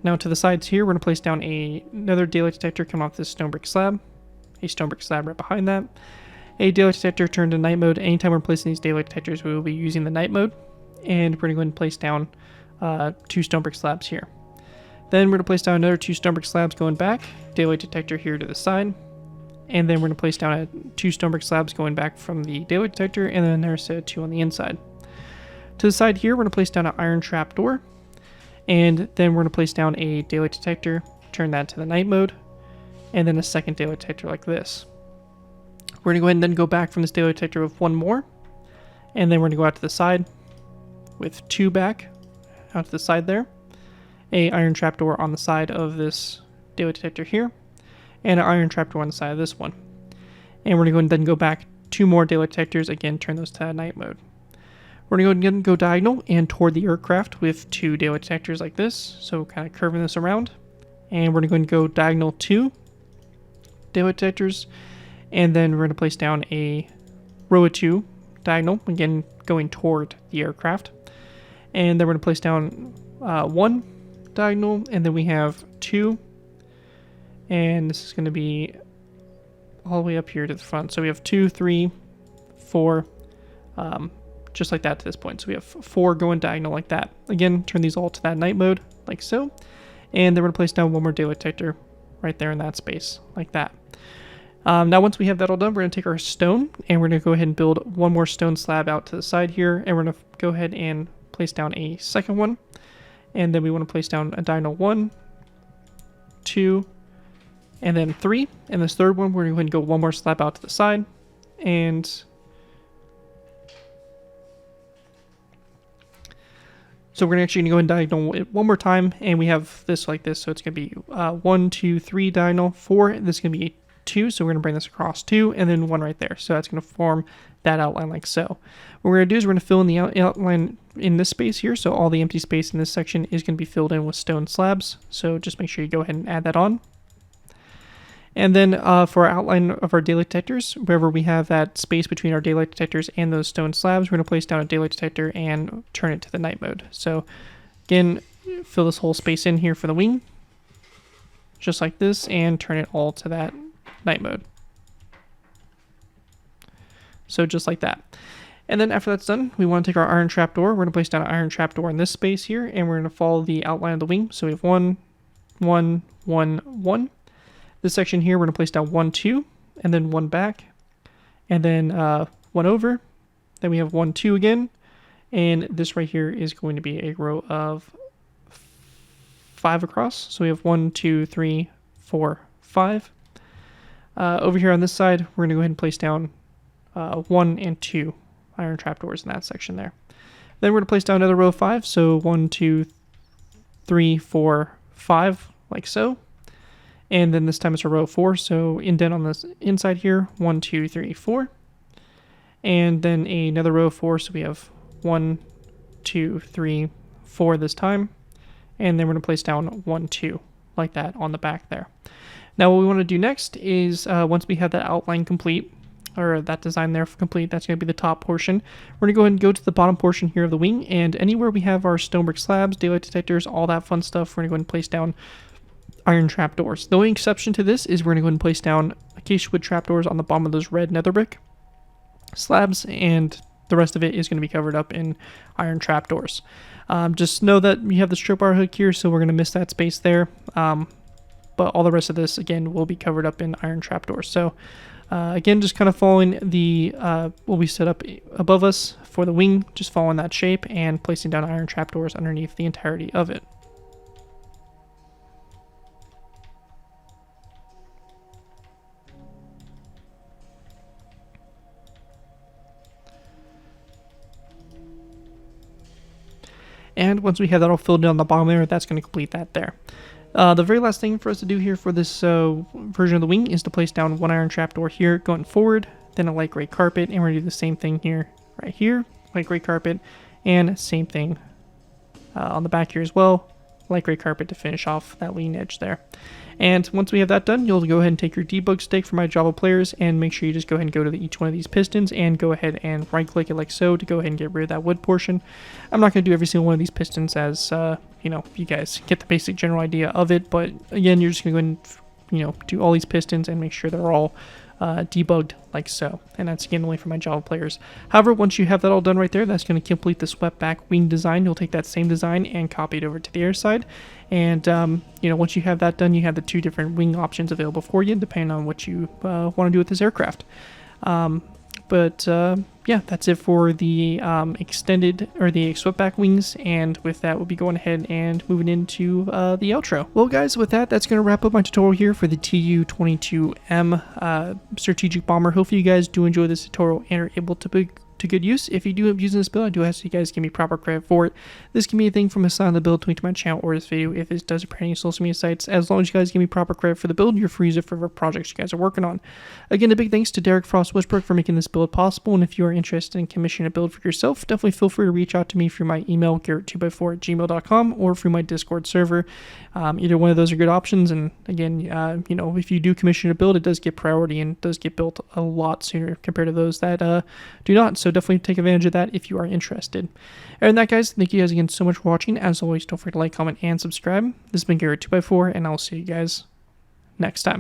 Now to the sides here, we're going to place down another daylight detector coming off this stone brick slab, a stone brick slab right behind that, a daylight detector turned to night mode. Anytime we're placing these daylight detectors, we will be using the night mode, and we're going to go ahead and place down 2 stone brick slabs here. Then we're going to place down another 2 stone brick slabs going back, daylight detector here to the side, and then we're going to place down 2 stone brick slabs going back from the daylight detector, and then there's 2 on the inside. To the side here, we're going to place down an iron trap door, and then we're going to place down a daylight detector, turn that to the night mode, and then a second daylight detector like this. We're going to go ahead and then go back from this daylight detector with 1 more, and then we're going to go out to the side with 2 back out to the side there. A iron trapdoor on the side of this daylight detector here, and an iron trapdoor on the side of this one. And we're going to go and then go back 2 more daylight detectors, again turn those to night mode. We're going to go diagonal and toward the aircraft with 2 daylight detectors like this, so kind of curving this around. And we're going to go diagonal 2 daylight detectors, and then we're going to place down a row of 2 diagonal, again going toward the aircraft. And then we're going to place down 1 diagonal, and then we have 2, and this is going to be all the way up here to the front. So we have 2, 3, 4, just like that to this point. So we have 4 going diagonal like that. Again, turn these all to that night mode, like so. And then we're going to place down 1 more daylight detector right there in that space, like that. Now once we have that all done, we're going to take our stone, and we're going to go ahead and build 1 more stone slab out to the side here, and we're going to go ahead and place down a second one. And then we want to place down a diagonal 1, 2, and then 3. And this third one, we're going to go ahead and go 1 more slab out to the side. And so we're actually going to go and diagonal it 1 more time. And we have this like this. So it's going to be 1, 2, 3 diagonal, 4. This is going to be 2. So we're going to bring this across 2, and then 1 right there. So that's going to form that outline like so. What we're going to do is we're going to fill in the outline in this space here. So all the empty space in this section is going to be filled in with stone slabs. So just make sure you go ahead and add that on. And then for our outline of our daylight detectors, wherever we have that space between our daylight detectors and those stone slabs, we're going to place down a daylight detector and turn it to the night mode. So again, fill this whole space in here for the wing, just like this, and turn it all to that night mode. So just like that. And then after that's done, we want to take our iron trapdoor. We're going to place down an iron trapdoor in this space here, and we're going to follow the outline of the wing. So we have 1, 1, 1, 1. This section here, we're going to place down 1, 2, and then 1 back, and then 1 over. Then we have 1, 2 again, and this right here is going to be a row of 5 across. So we have 1, 2, 3, 4, 5. Over here on this side, we're going to go ahead and place down 1 and 2 iron trapdoors in that section there. Then we're going to place down another row of 5. So 1, 2, 3, 4, 5, like so. And then this time it's a row of 4. So indent on this inside here, 1, 2, 3, 4. And then another row of 4. So we have 1, 2, 3, 4 this time. And then we're going to place down 1, 2, like that on the back there. Now what we want to do next is once we have that outline complete, or that design there complete, that's going to be the top portion. We're going to go ahead and go to the bottom portion here of the wing, and anywhere we have our stone brick slabs, daylight detectors, all that fun stuff, we're going to go ahead and place down iron trapdoors. The only exception to this is we're going to go ahead and place down acacia wood trapdoors on the bottom of those red nether brick slabs, and the rest of it is going to be covered up in iron trapdoors. Just know that we have the strip bar hook here, so we're going to miss that space there. but all the rest of this, again, will be covered up in iron trapdoors. So again, just kind of following the what we set up above us for the wing, just following that shape and placing down iron trapdoors underneath the entirety of it. And once we have that all filled in on the bottom there, that's going to complete that there. The very last thing for us to do here for this version of the wing is to place down one iron trapdoor here going forward, then a light gray carpet, and we're going to do the same thing here, right here, light gray carpet, and same thing on the back here as well, light gray carpet to finish off that lean edge there. And once we have that done, you'll go ahead and take your debug stick for my Java players and make sure you just go ahead and go to each one of these pistons and go ahead and right click it like so to go ahead and get rid of that wood portion. I'm not going to do every single one of these pistons as, you guys get the basic general idea of it, but again, you're just going to go ahead and, do all these pistons and make sure they're all debugged like so. And that's again only for my Java players. However, once you have that all done right there, that's going to complete the swept back wing design. You'll take that same design and copy it over to the air side. And, once you have that done, you have the two different wing options available for you, depending on what you want to do with this aircraft. Yeah, that's it for the extended or the swept back wings, and with that we'll be going ahead and moving into the outro. Well guys, with that, that's going to wrap up my tutorial here for the Tu-22M strategic bomber. Hopefully you guys do enjoy this tutorial and are able to put to good use. If you do end up using this build, I do ask you guys give me proper credit for it. This can be a thing from a side of the build, tweet to my channel, or this video if it does appear on any social media sites. As long as you guys give me proper credit for the build, you're free to use it for whatever projects you guys are working on. Again, a big thanks to Derek Frost Westbrook for making this build possible, and if you are interested in commissioning a build for yourself, definitely feel free to reach out to me through my email, garrett2x4@gmail.com, or through my Discord server. Either one of those are good options, and again, if you do commission a build, it does get priority and does get built a lot sooner compared to those that do not, so definitely take advantage of that if you are interested. And that, guys, thank you guys again so much for watching. As always, don't forget to like, comment, and subscribe. This has been Garrett2x4, and I'll see you guys next time.